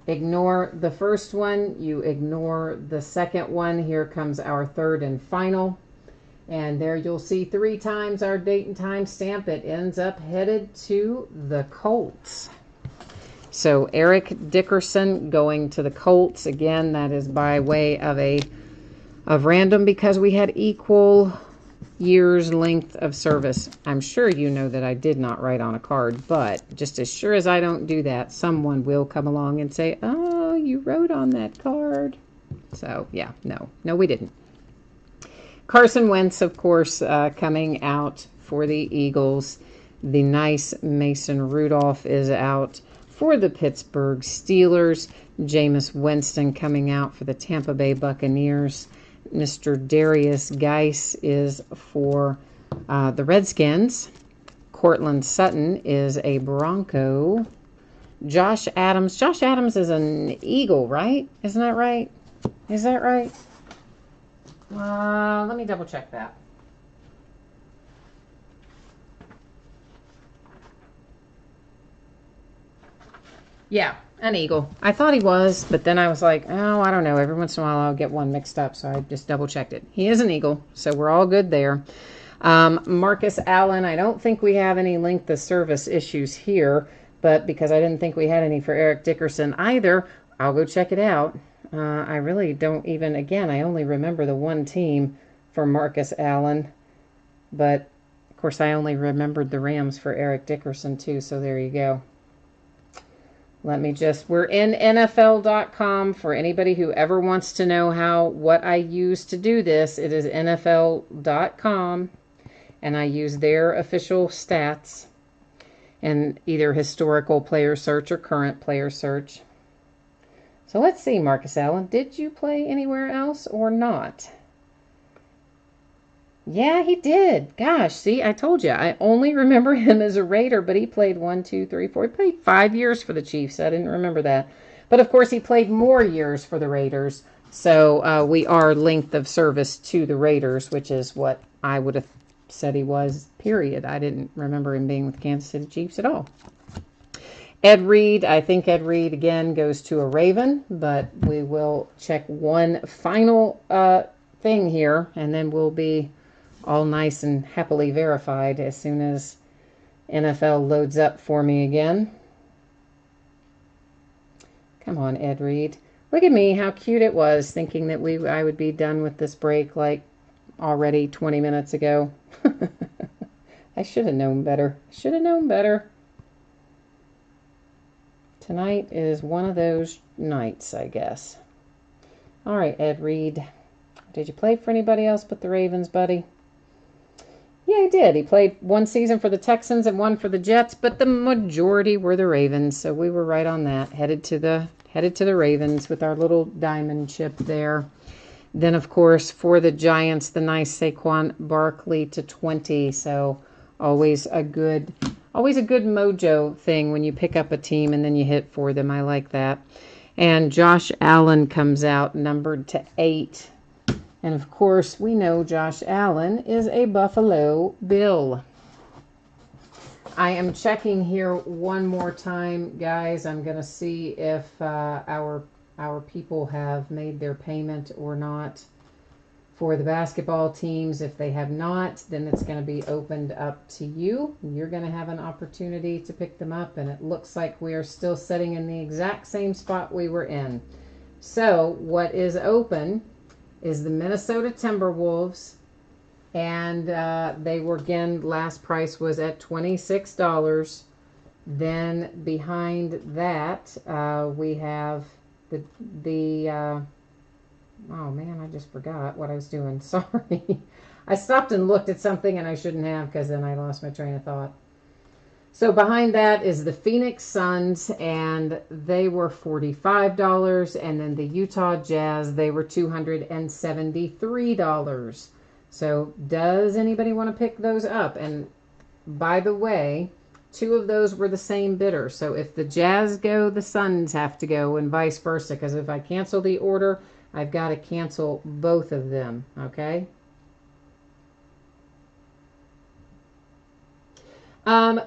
Ignore the first one. You ignore the second one. Here comes our 3rd and final. And there you'll see 3 times our date and time stamp. It ends up headed to the Colts. So Eric Dickerson going to the Colts. Again, that is by way of random because we had equal years length of service. I'm sure you know that I did not write on a card, but just as sure as I don't do that, someone will come along and say, oh, you wrote on that card. So yeah, no, we didn't. Carson Wentz, of course, coming out for the Eagles. The nice Mason Rudolph is out for the Pittsburgh Steelers. Jameis Winston coming out for the Tampa Bay Buccaneers. Mr. Darius Geis is for the Redskins. Cortland Sutton is a Bronco. Josh Adams is an Eagle, right? Isn't that right? Is that right? Let me double check that. Yeah, an Eagle. I thought he was, but then I was like, oh, I don't know. Every once in a while I'll get one mixed up, so I just double checked it. He is an Eagle, so we're all good there. Marcus Allen, I don't think we have any length of service issues here, but because I didn't think we had any for Eric Dickerson either, I'll go check it out. I really don't even, again, I only remember the one team for Marcus Allen, but of course I only remembered the Rams for Eric Dickerson too, so there you go. Let me just, we're in NFL.com for anybody who ever wants to know what I use to do this. It is NFL.com, and I use their official stats and either historical player search or current player search. So let's see, Marcus Allen, did you play anywhere else or not? Yeah, he did. Gosh, see, I told you. I only remember him as a Raider, but he played 1, 2, 3, 4. He played 5 years for the Chiefs. I didn't remember that. But, of course, he played more years for the Raiders. So we are length of service to the Raiders, which is what I would have said he was, period. I didn't remember him being with the Kansas City Chiefs at all. Ed Reed, I think Ed Reed, again, goes to a Raven. But we will check one final thing here, and then we'll be all nice and happily verified as soon as NFL loads up for me again. Come on, Ed Reed. Look at me, how cute it was, thinking that I would be done with this break like already 20 minutes ago. I should have known better. Tonight is one of those nights, I guess. All right, Ed Reed. Did you play for anybody else but the Ravens, buddy? Yeah, he did. He played one season for the Texans and one for the Jets, but the majority were the Ravens, so we were right on that. Headed to the Ravens with our little diamond chip there. Then, of course, for the Giants, the nice Saquon Barkley to 20. So always a good mojo thing when you pick up a team and then you hit for them. I like that. And Josh Allen comes out numbered to 8. And, of course, we know Josh Allen is a Buffalo Bill. I am checking here one more time, guys. I'm going to see if our people have made their payment or not for the basketball teams. If they have not, then it's going to be opened up to you. You're going to have an opportunity to pick them up, and it looks like we are still sitting in the exact same spot we were in. So what is open is the Minnesota Timberwolves, and they were, again, last price was at $26. Then behind that we have oh man, I just forgot what I was doing. Sorry. I stopped and looked at something and I shouldn't have, because then I lost my train of thought. So behind that is the Phoenix Suns, and they were $45. And then the Utah Jazz, they were $273. So does anybody want to pick those up? And by the way, 2 of those were the same bidder. So if the Jazz go, the Suns have to go, and vice versa. Because if I cancel the order, I've got to cancel both of them. Okay?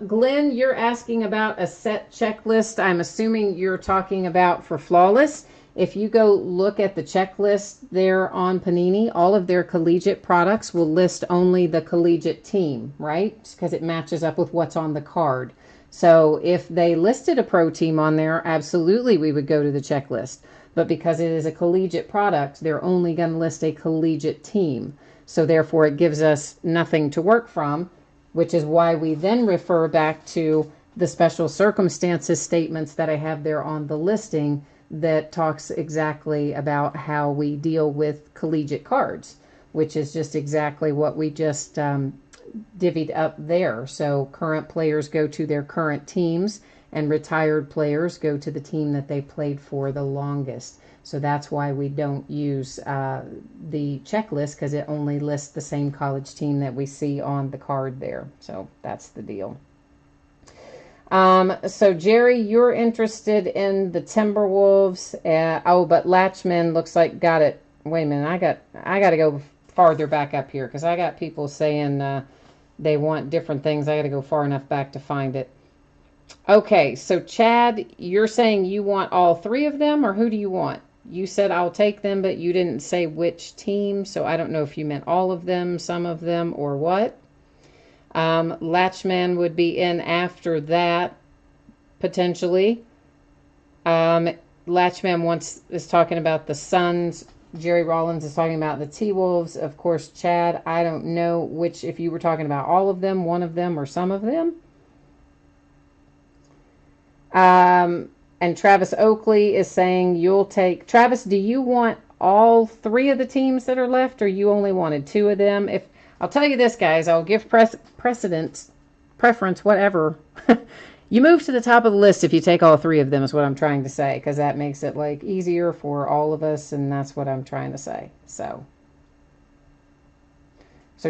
Glenn, you're asking about a set checklist. I'm assuming you're talking about for Flawless. If you go look at the checklist there on Panini, all of their collegiate products will list only the collegiate team, right? Because it matches up with what's on the card. So if they listed a pro team on there, absolutely we would go to the checklist. But because it is a collegiate product, they're only going to list a collegiate team. So therefore it gives us nothing to work from, which is why we then refer back to the special circumstances statements that I have there on the listing that talks exactly about how we deal with collegiate cards, which is just exactly what we just divvied up there. So current players go to their current teams and retired players go to the team that they played for the longest. So that's why we don't use the checklist, because it only lists the same college team that we see on the card there. So that's the deal. So Jerry, you're interested in the Timberwolves. Oh, but Latchman looks like got it. Wait a minute, I got to go farther back up here because I got people saying they want different things. I got to go far enough back to find it. Okay, so Chad, you're saying you want all three of them, or who do you want? You said I'll take them, but you didn't say which team, so I don't know if you meant all of them, some of them, or what. Latchman would be in after that, potentially. Latchman is talking about the Suns. Jerry Rollins is talking about the T-Wolves. Of course, Chad, I don't know which, if you were talking about all of them, one of them, or some of them. And Travis Oakley is saying you'll take... Travis, do you want all three of the teams that are left, or you only wanted two of them? If I'll tell you this, guys, I'll give preference, whatever. You move to the top of the list if you take all three of them, is what I'm trying to say, because that makes it like easier for all of us, and that's what I'm trying to say. So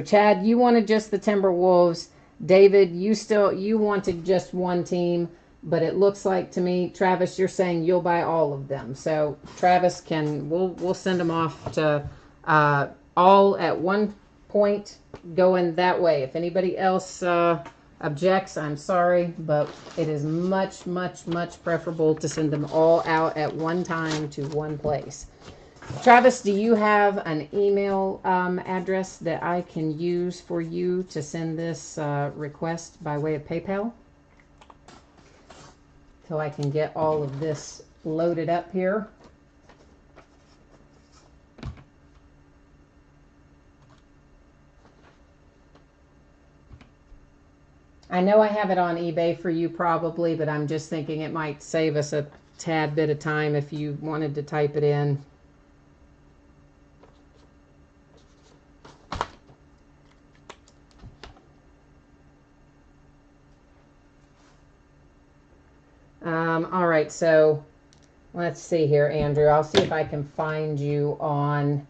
Chad, you wanted just the Timberwolves. David, you wanted just one team, but it looks like to me, Travis, you're saying you'll buy all of them. So Travis we'll send them off to all at one point going that way. If anybody else objects, I'm sorry, but it is much, much, much preferable to send them all out at one time to one place. Travis, do you have an email address that I can use for you to send this request by way of PayPal? So I can get all of this loaded up here. I know I have it on eBay for you probably, but I'm just thinking it might save us a tad bit of time if you wanted to type it in. All right, so let's see here, Andrew. I'll see if I can find you on...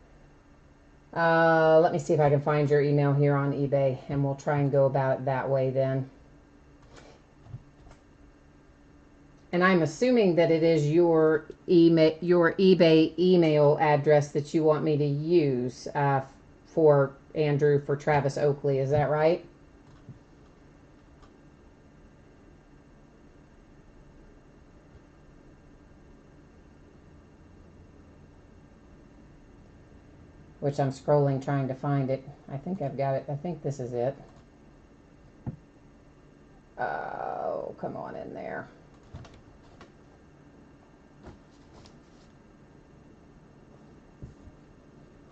let me see if I can find your email here on eBay, and we'll try and go about it that way then. And I'm assuming that it is your eBay email address that you want me to use for Andrew, for Travis Oakley. Is that right? Which I'm scrolling trying to find it. I think I've got it. I think this is it. Oh, come on in there.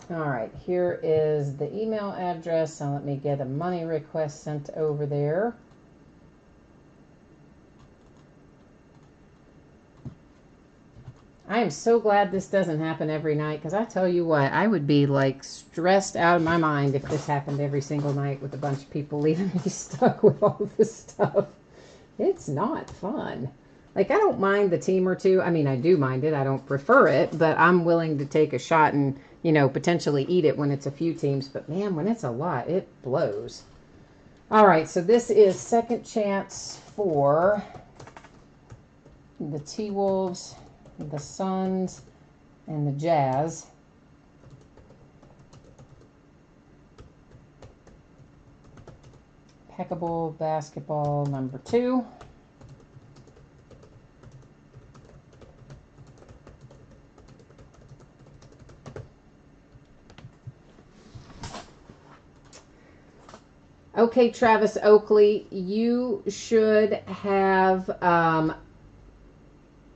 All right, here is the email address. Now let me get a money request sent over there. I am so glad this doesn't happen every night, because I tell you what, I would be like stressed out of my mind if this happened every single night with a bunch of people leaving me stuck with all this stuff. It's not fun. Like, I don't mind the team or two. I mean, I do mind it. I don't prefer it, but I'm willing to take a shot and, you know, potentially eat it when it's a few teams. But man, when it's a lot, it blows. All right, so this is second chance for the T-Wolves, the Suns, and the Jazz. Impeccable basketball number 2. Okay, Travis Oakley, you should have a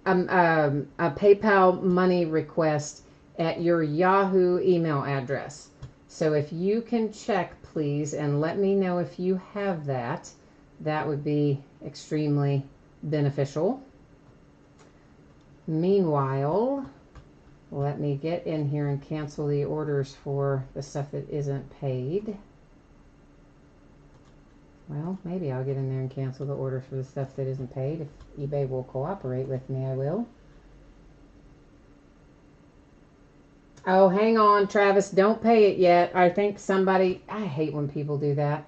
PayPal money request at your Yahoo email address. So if you can check, please, and let me know if you have that, that would be extremely beneficial. Meanwhile, let me get in here and cancel the orders for the stuff that isn't paid. Well, maybe I'll get in there and cancel the orders for the stuff that isn't paid. If eBay will cooperate with me, I will. Oh, hang on, Travis. Don't pay it yet. I think somebody... I hate when people do that.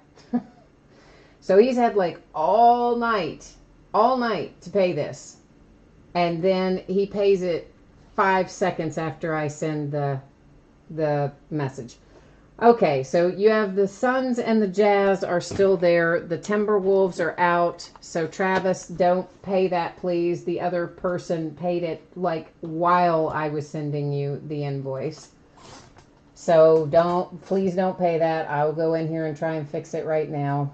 So he's had like all night to pay this. And then he pays it 5 seconds after I send the message. Okay, so you have the Suns and the Jazz are still there. The Timberwolves are out. So Travis, don't pay that, please. The other person paid it like while I was sending you the invoice. So please don't pay that. I'll go in here and try and fix it right now.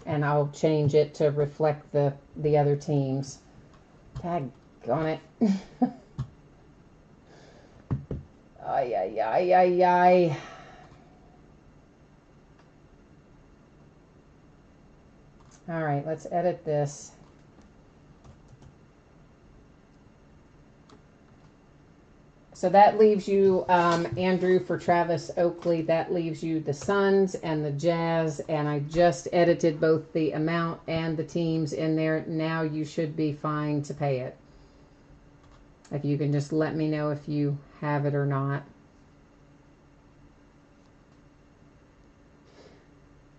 And I'll change it to reflect the other teams. Tag on it. Ay, ay, ay, ay, ay. All right, let's edit this. So that leaves you, Andrew, for Travis Oakley, that leaves you the Suns and the Jazz, and I just edited both the amount and the teams in there. Now you should be fine to pay it. If you can just let me know if you have it or not.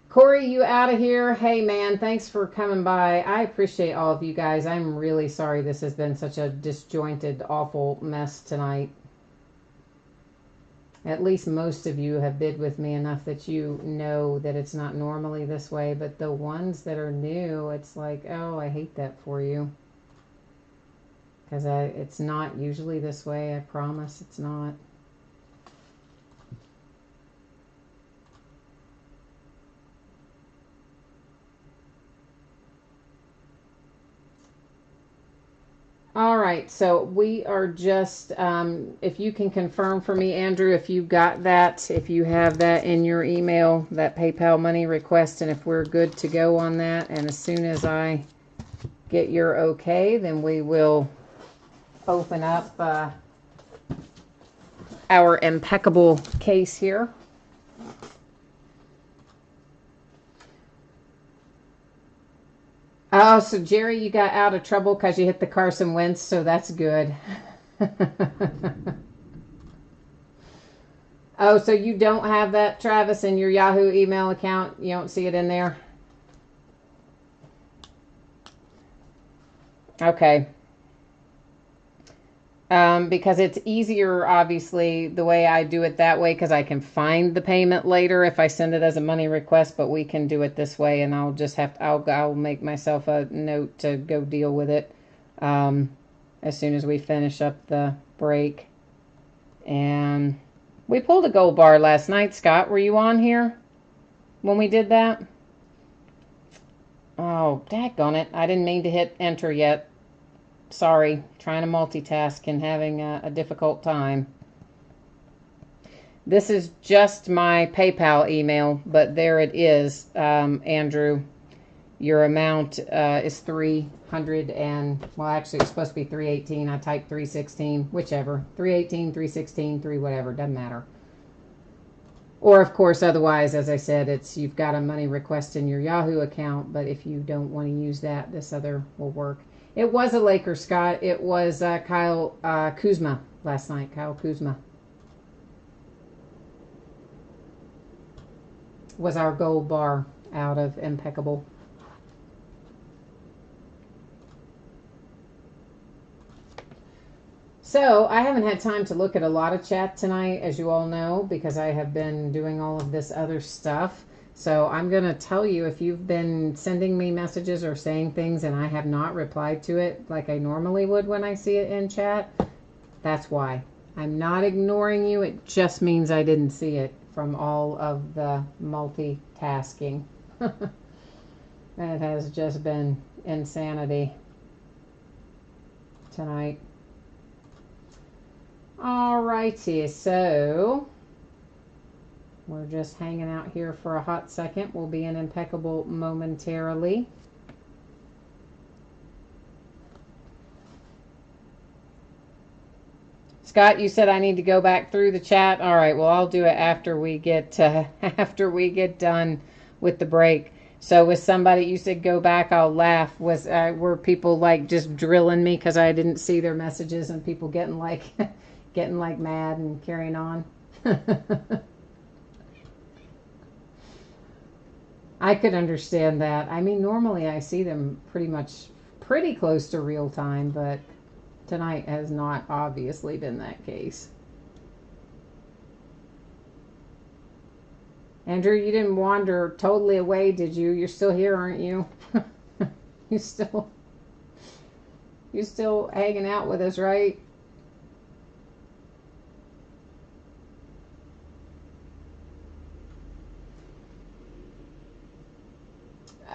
Corey, you out of here? Hey, man, thanks for coming by. I appreciate all of you guys. I'm really sorry this has been such a disjointed, awful mess tonight. At least most of you have bid with me enough that you know that it's not normally this way. But the ones that are new, it's like, oh, I hate that for you. Because it's not usually this way. I promise it's not. All right, so we are just, if you can confirm for me, Andrew, if you got that, if you have that in your email, that PayPal money request, and if we're good to go on that, and as soon as I get your okay, then we will open up our impeccable case here. Oh, so Jerry, you got out of trouble because you hit the Carson Wentz, so that's good. Oh, so you don't have that, Travis, in your Yahoo email account? You don't see it in there? Okay. Because it's easier, obviously, the way I do it that way, because I can find the payment later if I send it as a money request, but we can do it this way, and I'll just have to, I'll make myself a note to go deal with it as soon as we finish up the break. And we pulled a gold bar last night, Scott. Were you on here when we did that? Oh, daggone it. I didn't mean to hit enter yet. Sorry, trying to multitask and having a difficult time. This is just my PayPal email, but there it is, Andrew. Your amount is 300 and, well, actually it's supposed to be 318. I typed 316, whichever. 318, 316, 3 whatever, doesn't matter. Or, of course, otherwise, as I said, it's you've got a money request in your Yahoo account, but if you don't want to use that, this other will work. It was a Laker, Scott. It was Kyle Kuzma last night. Kyle Kuzma was our gold bar out of Impeccable. So I haven't had time to look at a lot of chat tonight, as you all know, because I have been doing all of this other stuff. So I'm going to tell you, if you've been sending me messages or saying things and I have not replied to it like I normally would when I see it in chat, that's why. I'm not ignoring you. It just means I didn't see it from all of the multitasking. It has just been insanity tonight. Alrighty, so we're just hanging out here for a hot second. We'll be in impeccable momentarily. Scott, you said I need to go back through the chat. All right, well, I'll do it after we get done with the break. So with somebody, you said go back, I'll laugh. Were people like just drilling me because I didn't see their messages and people getting like getting like mad and carrying on? I could understand that. I mean, normally I see them pretty close to real time, but tonight has not obviously been that case. Andrew, you didn't wander totally away, did you? You're still here, aren't you? you still hanging out with us, right?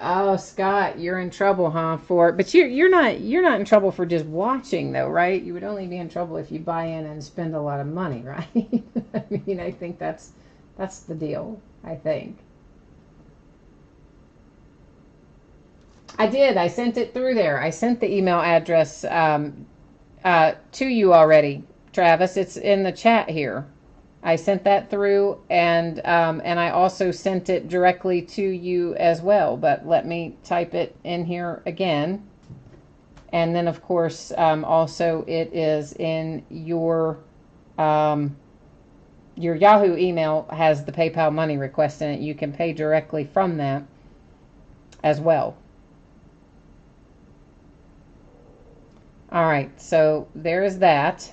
Oh, Scott, you're in trouble, huh? But you're not in trouble for just watching, though, right? You would only be in trouble if you buy in and spend a lot of money, right? I mean, I think that's the deal. I think I did. I sent it through there. I sent the email address to you already, Travis. It's in the chat here. I sent that through, and I also sent it directly to you as well. But let me type it in here again. And then, of course, also it is in your Yahoo email has the PayPal money request in it. You can pay directly from that as well. All right, so there is that.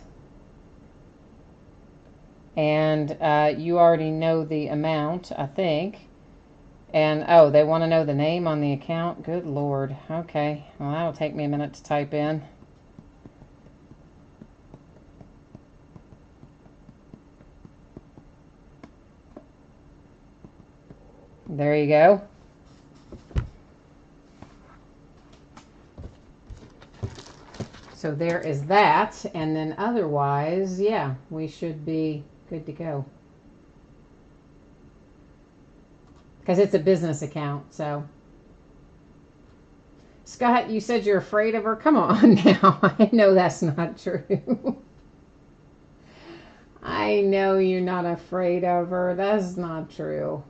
And you already know the amount, I think. And, oh, they want to know the name on the account? Good Lord. Okay, well, that'll take me a minute to type in. There you go. So there is that. And then otherwise, yeah, we should be good to go. Because it's a business account, so. Scott, you said you're afraid of her? Come on now. I know that's not true. I know you're not afraid of her. That's not true.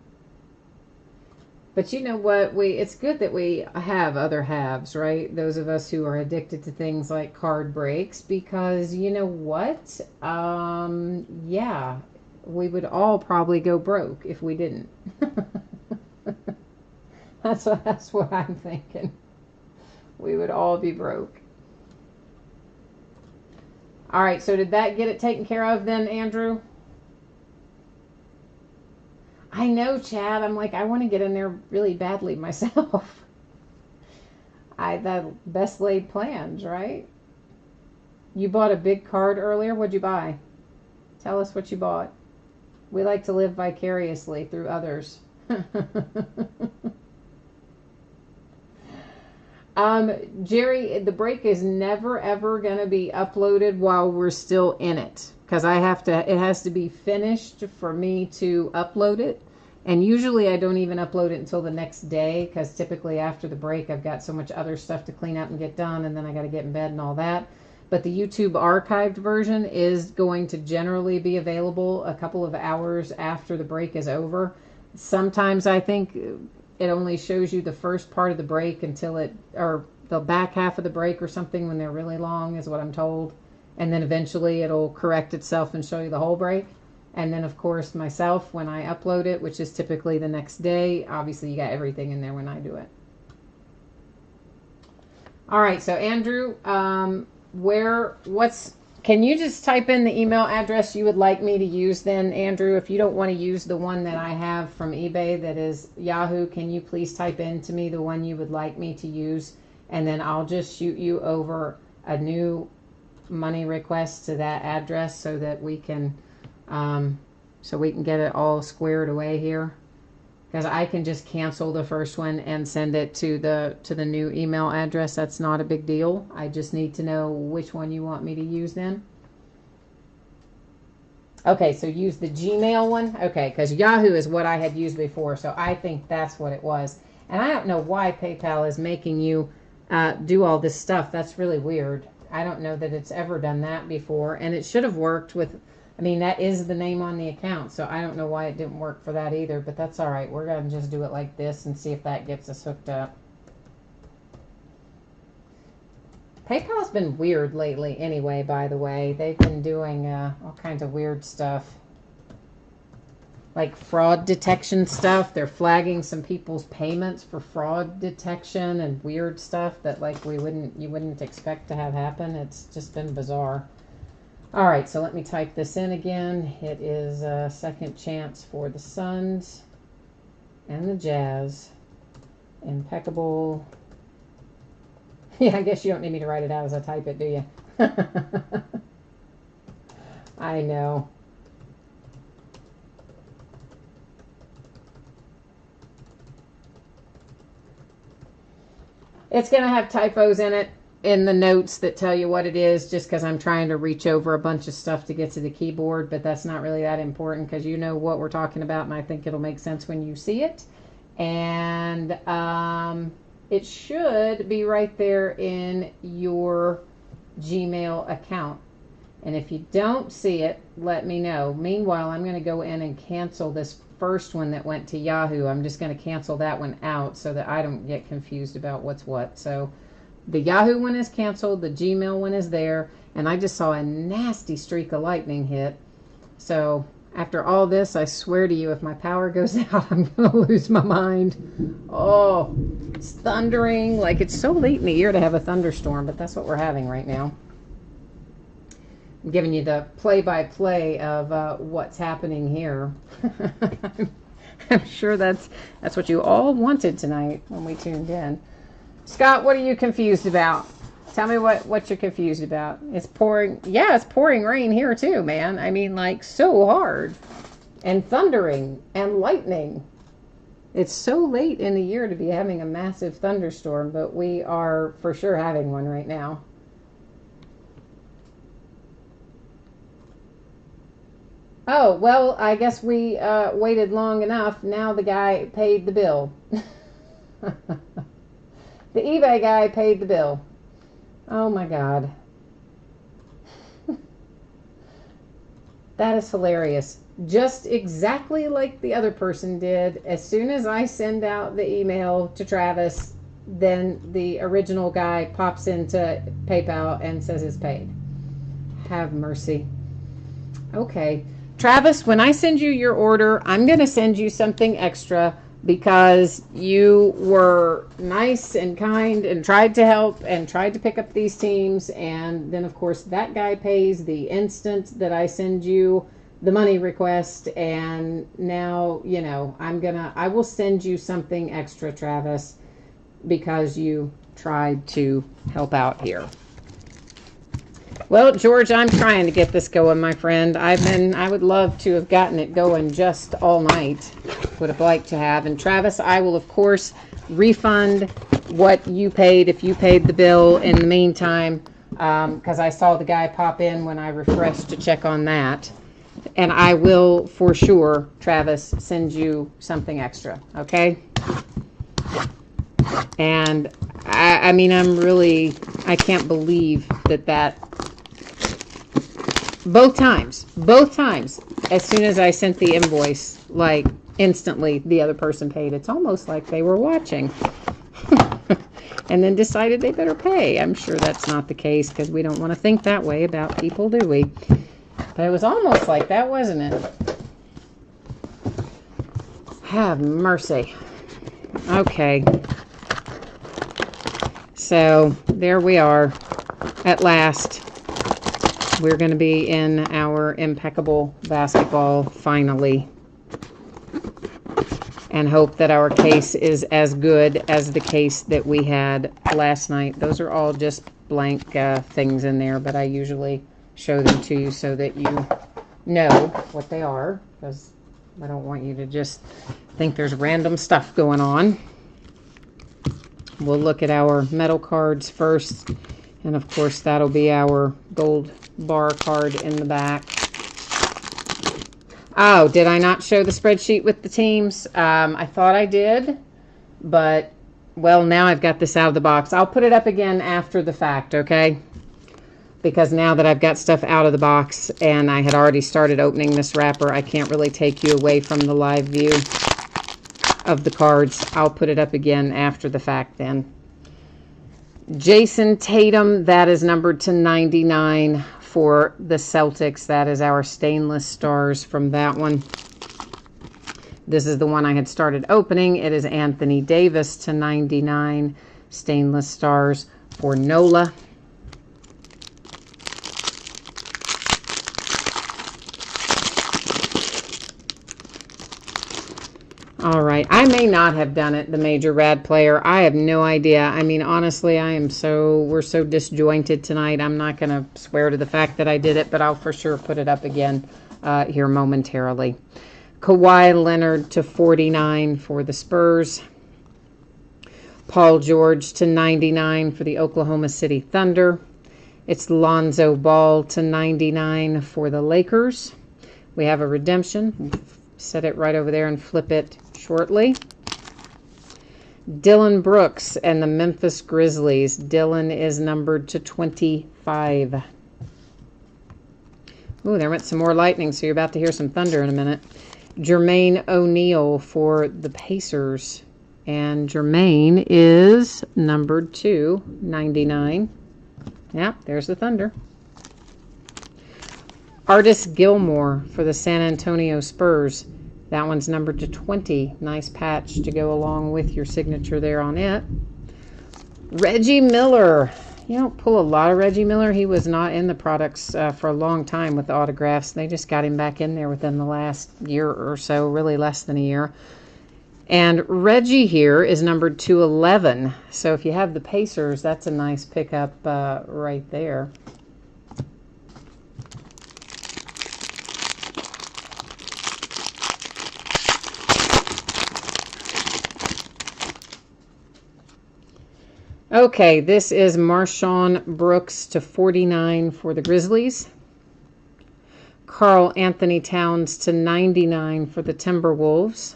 But you know what? It's good that we have other halves, right? Those of us who are addicted to things like card breaks, because you know what? Yeah, we would all probably go broke if we didn't. That's what I'm thinking. We would all be broke. All right, so did that get it taken care of then, Andrew? I know, Chad. I'm like, I want to get in there really badly myself. The best laid plans, right? You bought a big card earlier. What'd you buy? Tell us what you bought. We like to live vicariously through others. Jerry, the break is never ever going to be uploaded while we're still in it, because it has to be finished for me to upload it. And usually I don't even upload it until the next day, because typically after the break I've got so much other stuff to clean up and get done, and then I got to get in bed and all that. But the YouTube archived version is going to generally be available a couple of hours after the break is over. Sometimes I think it only shows you the first part of the break or the back half of the break or something when they're really long, is what I'm told. And then eventually it'll correct itself and show you the whole break. And then, of course, myself, when I upload it, which is typically the next day, obviously you got everything in there when I do it. All right, so Andrew, can you just type in the email address you would like me to use then, Andrew? If you don't want to use the one that I have from eBay that is Yahoo, can you please type in to me the one you would like me to use? And then I'll just shoot you over a new money request to that address so that we can get it all squared away here. because I can just cancel the first one and send it to the new email address. That's not a big deal. I just need to know which one you want me to use then. Okay, so use the Gmail one. Okay, because Yahoo is what I had used before, so I think that's what it was. And I don't know why PayPal is making you do all this stuff. That's really weird. I don't know that it's ever done that before, and it should have worked with, I mean, that is the name on the account, so I don't know why it didn't work for that either, but that's all right. We're going to just do it like this and see if that gets us hooked up. PayPal's been weird lately anyway, by the way. They've been doing all kinds of weird stuff. Like fraud detection stuff. They're flagging some people's payments for fraud detection and weird stuff that like you wouldn't expect to have happen. It's just been bizarre. All right, so let me type this in again. It is a second chance for the Suns and the Jazz. Impeccable. Yeah, I guess you don't need me to write it out as I type it, do you? I know. It's going to have typos in it in the notes that tell you what it is, just because I'm trying to reach over a bunch of stuff to get to the keyboard, but that's not really that important because you know what we're talking about, and I think it'll make sense when you see it. And it should be right there in your Gmail account. And if you don't see it, let me know. Meanwhile, I'm going to go in and cancel this first one that went to Yahoo. I'm just going to cancel that one out so that I don't get confused about what's what. So the Yahoo one is canceled. The Gmail one is there. And I just saw a nasty streak of lightning hit. So after all this, I swear to you, if my power goes out, I'm going to lose my mind. Oh, it's thundering. Like, it's so late in the year to have a thunderstorm, but that's what we're having right now. I'm giving you the play-by-play of what's happening here. I'm sure that's what you all wanted tonight when we tuned in. Scott, what are you confused about? Tell me what you're confused about. It's pouring. Yeah, it's pouring rain here too, man. I mean, like, so hard. And thundering and lightning. It's so late in the year to be having a massive thunderstorm, but we are for sure having one right now. Oh, well, I guess we waited long enough. Now the guy paid the bill. The eBay guy paid the bill. Oh my God. That is hilarious. Just exactly like the other person did. As soon as I send out the email to Travis, then the original guy pops into PayPal and says it's paid. Have mercy. Okay. Travis, when I send you your order, I'm going to send you something extra because you were nice and kind and tried to help and tried to pick up these teams. And then, of course, that guy pays the instant that I send you the money request. And now, you know, I will send you something extra, Travis, because you tried to help out here. Well, George, I'm trying to get this going, my friend. I would love to have gotten it going just all night. Would have liked to have. And Travis, I will, of course, refund what you paid if you paid the bill in the meantime, because I saw the guy pop in when I refreshed to check on that. And I will, for sure, Travis, send you something extra, okay? And, I mean, I can't believe that both times, as soon as I sent the invoice, like, instantly the other person paid. It's almost like they were watching and then decided they better pay. I'm sure that's not the case because we don't want to think that way about people, do we? But it was almost like that, wasn't it? Have mercy. Okay. So there we are. At last, we're going to be in our impeccable basketball finally. And hope that our case is as good as the case that we had last night. Those are all just blank things in there, but I usually show them to you so that you know what they are, because I don't want you to just think there's random stuff going on. We'll look at our metal cards first. And of course, that'll be our gold bar card in the back. Oh, did I not show the spreadsheet with the teams? I thought I did, but, well, now I've got this out of the box. I'll put it up again after the fact, okay? Because now that I've got stuff out of the box and I had already started opening this wrapper, I can't really take you away from the live view of the cards. I'll put it up again after the fact then. Jason Tatum, that is numbered to 99 for the Celtics. That is our stainless stars from that one. This is the one I had started opening. It is Anthony Davis to 99 stainless stars for Nola. All right, I may not have done it, the Major Rad Player. I have no idea. I mean, honestly, we're so disjointed tonight. I'm not going to swear to the fact that I did it, but I'll for sure put it up again here momentarily. Kawhi Leonard to 49 for the Spurs. Paul George to 99 for the Oklahoma City Thunder. It's Lonzo Ball to 99 for the Lakers. We have a redemption. Set it right over there and flip it shortly. Dylan Brooks and the Memphis Grizzlies. Dylan is numbered to 25. Ooh, there went some more lightning, so you're about to hear some thunder in a minute. Jermaine O'Neal for the Pacers. And Jermaine is numbered to 99. Yeah, there's the thunder. Artis Gilmore for the San Antonio Spurs. That one's numbered to 20. Nice patch to go along with your signature there on it. Reggie Miller. You don't pull a lot of Reggie Miller. He was not in the products for a long time with the autographs. They just got him back in there within the last year or so, really less than a year. And Reggie here is numbered to 11. So if you have the Pacers, that's a nice pickup right there. Okay, this is Marshawn Brooks to 49 for the Grizzlies. Karl Anthony Towns to 99 for the Timberwolves.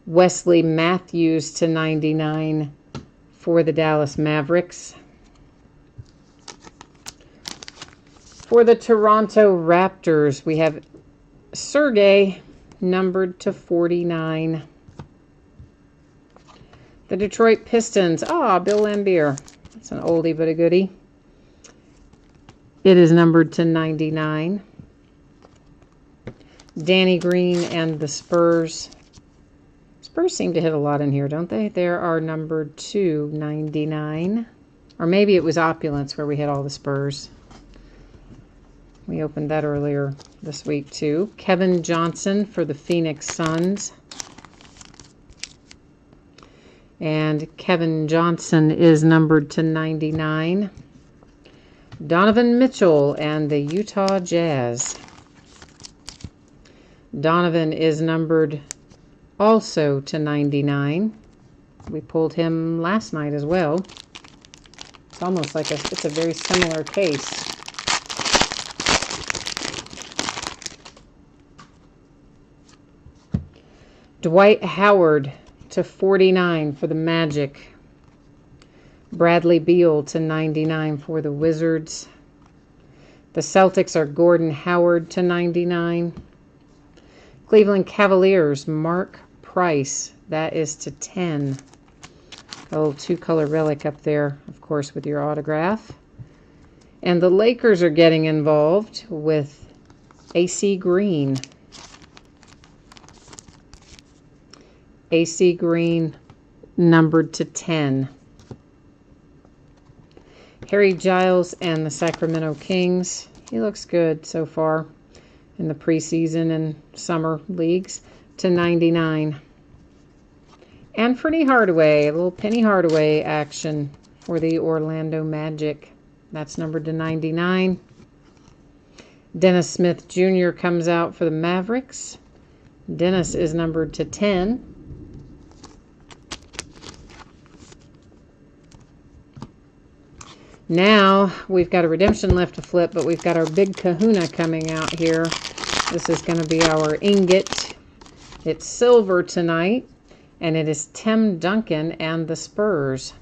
Wesley Matthews to 99 for the Dallas Mavericks. For the Toronto Raptors, we have Sergey numbered to 49. The Detroit Pistons. Bill Laimbeer. That's an oldie but a goodie. It is numbered to 99. Danny Green and the Spurs. Spurs seem to hit a lot in here, don't they? There are numbered to 99. Or maybe it was Opulence where we hit all the Spurs. We opened that earlier this week too. Kevin Johnson for the Phoenix Suns. And Kevin Johnson is numbered to 99. Donovan Mitchell and the Utah Jazz. Donovan is numbered also to 99. We pulled him last night as well. It's almost like it's a very similar case. Dwight Howard to 49 for the Magic. Bradley Beal to 99 for the Wizards. The Celtics are Gordon Howard to 99. Cleveland Cavaliers, Mark Price. That is to 10. A little two-color relic up there, of course, with your autograph. And the Lakers are getting involved with AC Green. AC Green, numbered to 10. Harry Giles and the Sacramento Kings. He looks good so far in the preseason and summer leagues, to 99. Anthony Hardaway, a little Penny Hardaway action for the Orlando Magic. That's numbered to 99. Dennis Smith Jr. comes out for the Mavericks. Dennis is numbered to 10. Now we've got a redemption left to flip, but we've got our big kahuna coming out here. This is going to be our ingot. It's silver tonight, and it is Tim Duncan and the Spurs,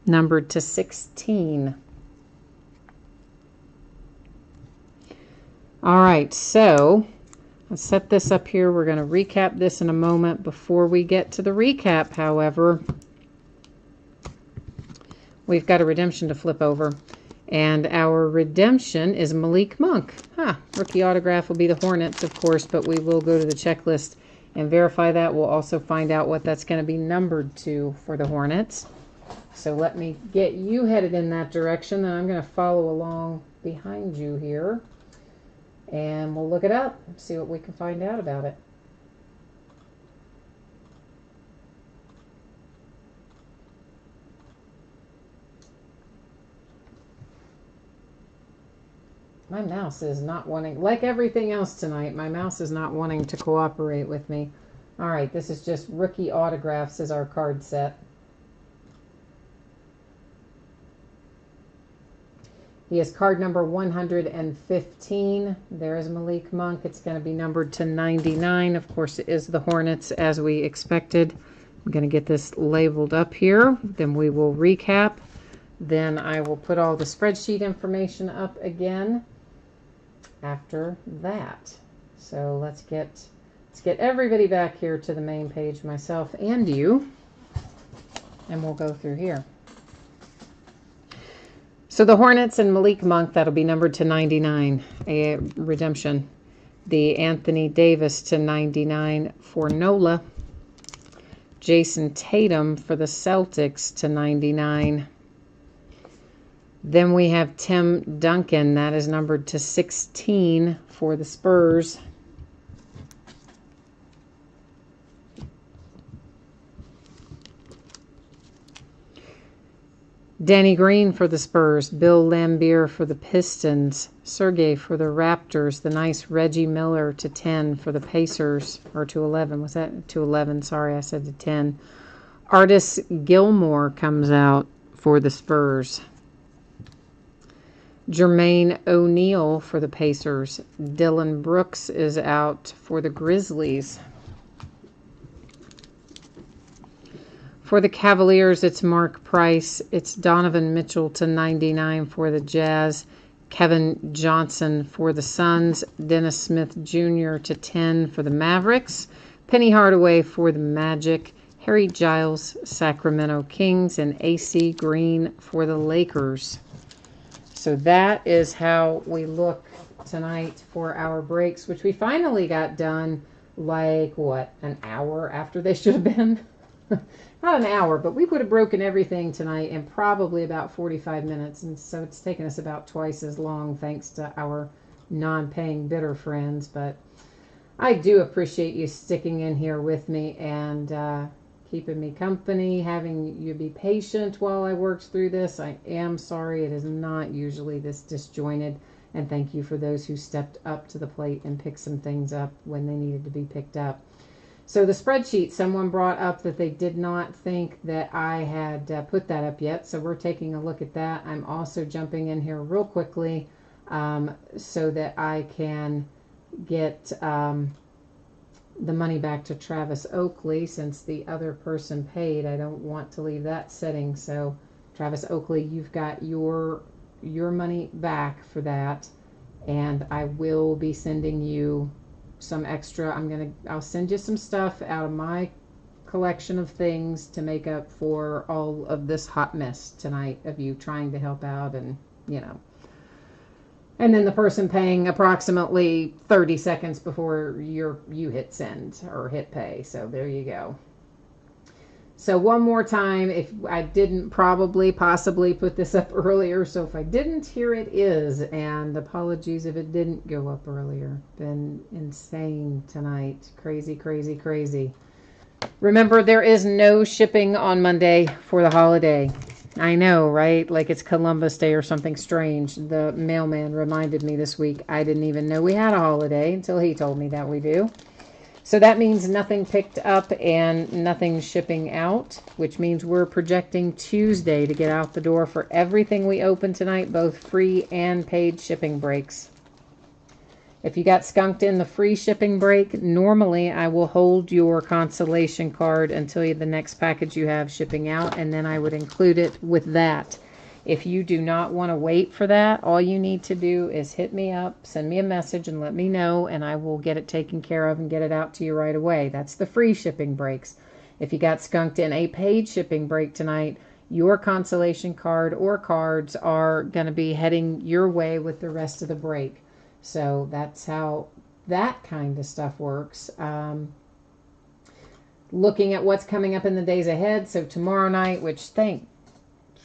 numbered to 16. All right, so let's set this up here. We're going to recap this in a moment. Before we get to the recap, however, we've got a redemption to flip over. And our redemption is Malik Monk. Rookie autograph will be the Hornets, of course, but we will go to the checklist and verify that. We'll also find out what that's going to be numbered to for the Hornets. So let me get you headed in that direction, and I'm going to follow along behind you here. And we'll look it up, see what we can find out about it. My mouse is not wanting, like everything else tonight, my mouse is not wanting to cooperate with me. All right, this is just rookie autographs as our card set. He is card number 115. There's Malik Monk. It's going to be numbered to 99. Of course, it is the Hornets, as we expected. I'm going to get this labeled up here. Then we will recap. Then I will put all the spreadsheet information up again after that. So let's get everybody back here to the main page, myself and you, and we'll go through here. So the Hornets and Malik Monk, that'll be numbered to 99, a redemption. The Anthony Davis to 99 for NOLA. Jason Tatum for the Celtics to 99. Then we have Tim Duncan, that is numbered to 16 for the Spurs. Danny Green for the Spurs, Bill Laimbeer for the Pistons, Sergey for the Raptors, the nice Reggie Miller to 10 for the Pacers, or to 11, was that to 11? Sorry, I said to 10. Artis Gilmore comes out for the Spurs. Jermaine O'Neal for the Pacers. Dylan Brooks is out for the Grizzlies. For the Cavaliers, it's Mark Price. It's Donovan Mitchell to 99 for the Jazz. Kevin Johnson for the Suns. Dennis Smith Jr. to 10 for the Mavericks. Penny Hardaway for the Magic. Harry Giles, Sacramento Kings. And AC Green for the Lakers. So that is how we look tonight for our breaks, which we finally got done like, what, an hour after they should have been? Not an hour, but we would have broken everything tonight in probably about 45 minutes. And so it's taken us about twice as long thanks to our non-paying bidder friends. But I do appreciate you sticking in here with me and keeping me company, having you be patient while I worked through this. I am sorry. It is not usually this disjointed. And thank you for those who stepped up to the plate and picked some things up when they needed to be picked up. So the spreadsheet, someone brought up that they did not think that I had put that up yet. So we're taking a look at that. I'm also jumping in here real quickly so that I can get the money back to Travis Oakley since the other person paid. I don't want to leave that sitting. So Travis Oakley, you've got your money back for that. And I will be sending you some extra. I'll send you some stuff out of my collection of things to make up for all of this hot mess tonight of you trying to help out, and and then the person paying approximately 30 seconds before you hit send or hit pay. So there you go. So one more time, if I didn't possibly put this up earlier, so if I didn't, here it is, and apologies if it didn't go up earlier. Been insane tonight. Crazy, crazy, crazy. Remember, there is no shipping on Monday for the holiday. I know, right? Like it's Columbus Day or something strange. The mailman reminded me this week. I didn't even know we had a holiday until he told me that we do. So that means nothing picked up and nothing shipping out, which means we're projecting Tuesday to get out the door for everything we open tonight, both free and paid shipping breaks. If you got skunked in the free shipping break, normally I will hold your consolation card until the next package you have shipping out, and then I would include it with that. If you do not want to wait for that, all you need to do is hit me up, send me a message, and let me know, and I will get it taken care of and get it out to you right away. That's the free shipping breaks. If you got skunked in a paid shipping break tonight, your consolation card or cards are going to be heading your way with the rest of the break. So that's how that kind of stuff works. Looking at what's coming up in the days ahead. So tomorrow night, which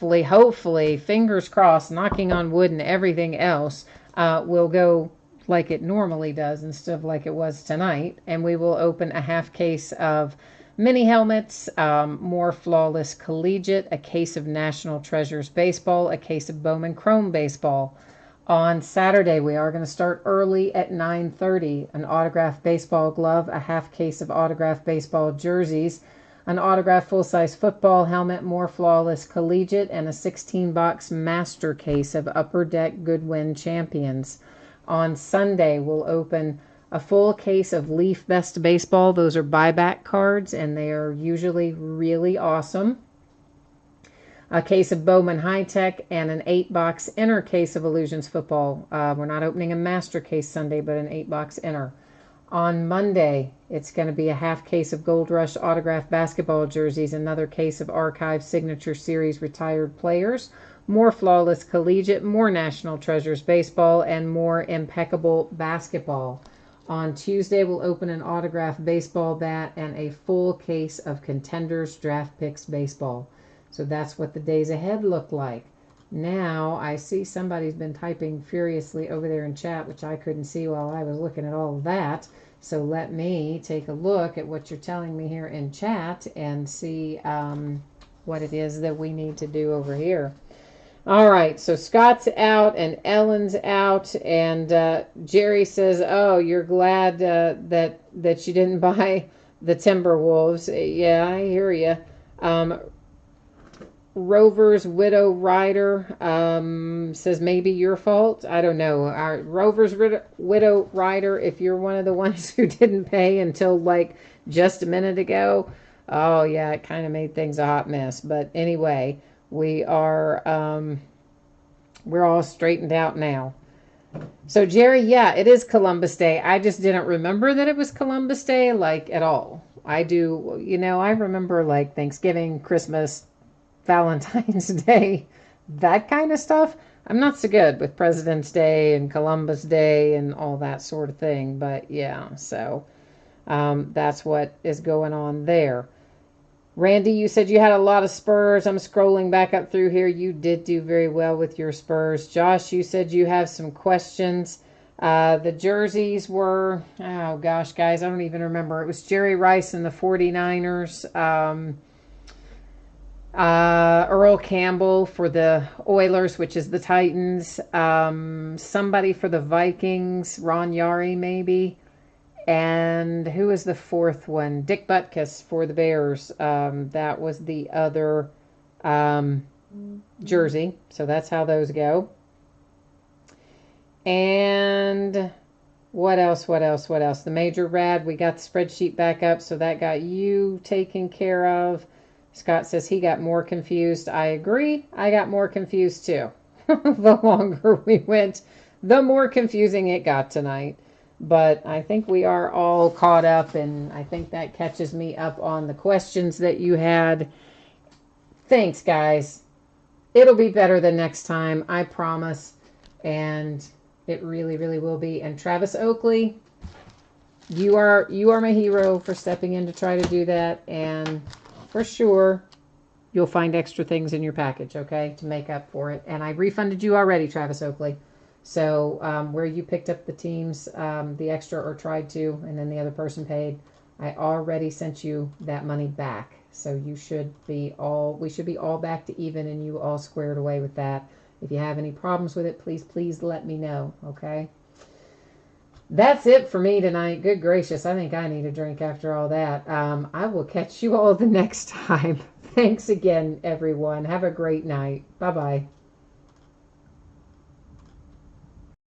hopefully, fingers crossed, knocking on wood and everything else, will go like it normally does instead of like it was tonight. And we will open a half case of mini helmets, more flawless collegiate, a case of National Treasures baseball, a case of Bowman Chrome baseball. On Saturday, we are going to start early at 9:30. An autographed baseball glove, a half case of autographed baseball jerseys, an autographed full-size football helmet, more flawless collegiate, and a 16-box master case of Upper Deck Goodwin Champions. On Sunday, we'll open a full case of Leaf Best Baseball. Those are buyback cards, and they are usually really awesome. A case of Bowman High Tech, and an 8-box inner case of Illusions Football. We're not opening a master case Sunday, but an 8-box inner. On Monday, it's going to be a half case of Gold Rush autographed basketball jerseys, another case of Archive Signature Series retired players, more flawless collegiate, more National Treasures baseball, and more impeccable basketball. On Tuesday, we'll open an autographed baseball bat and a full case of Contenders Draft Picks baseball. So that's what the days ahead look like. Now, I see somebody's been typing furiously over there in chat, which I couldn't see while I was looking at all of that. So let me take a look at what you're telling me here in chat and see what it is that we need to do over here. All right, so Scott's out and Ellen's out, and Jerry says, oh, you're glad that you didn't buy the Timberwolves. Yeah, I hear you. Rover's Widow Rider says maybe your fault. I don't know. Rover's Widow Rider, if you're one of the ones who didn't pay until like just a minute ago, oh yeah, it kind of made things a hot mess. But anyway, we're all straightened out now. So Jerry, yeah, it is Columbus Day. I just didn't remember that it was Columbus Day like at all. I do, I remember like Thanksgiving, Christmas, Valentine's Day, that kind of stuff. I'm not so good with President's Day and Columbus Day and all that sort of thing. But yeah, so that's what is going on there. Randy, you said you had a lot of Spurs. I'm scrolling back up through here. You did do very well with your Spurs. Josh, you said you have some questions. The jerseys were, oh gosh, guys, I don't even remember. It was Jerry Rice and the 49ers. Earl Campbell for the Oilers, which is the Titans. Somebody for the Vikings, Ron Yari maybe. And who was the fourth one? Dick Butkus for the Bears. That was the other jersey. So that's how those go. And what else? The Major Rad, we got the spreadsheet back up, so that got you taken care of. Scott says he got more confused. I agree. I got more confused too. The longer we went, the more confusing it got tonight. But I think we are all caught up, and I think that catches me up on the questions that you had. Thanks, guys. It'll be better the next time, I promise. And it really, really will be. And Travis Oakley, you are my hero for stepping in to try to do that. And for sure, you'll find extra things in your package, okay, to make up for it. And I refunded you already, Travis Oakley. So where you picked up the teams, the extra, or tried to, and then the other person paid, I already sent you that money back. So we should be all back to even, and you all squared away with that. If you have any problems with it, please let me know, okay? That's it for me tonight. Good gracious. I think I need a drink after all that. I will catch you all the next time. Thanks again, everyone. Have a great night. Bye bye.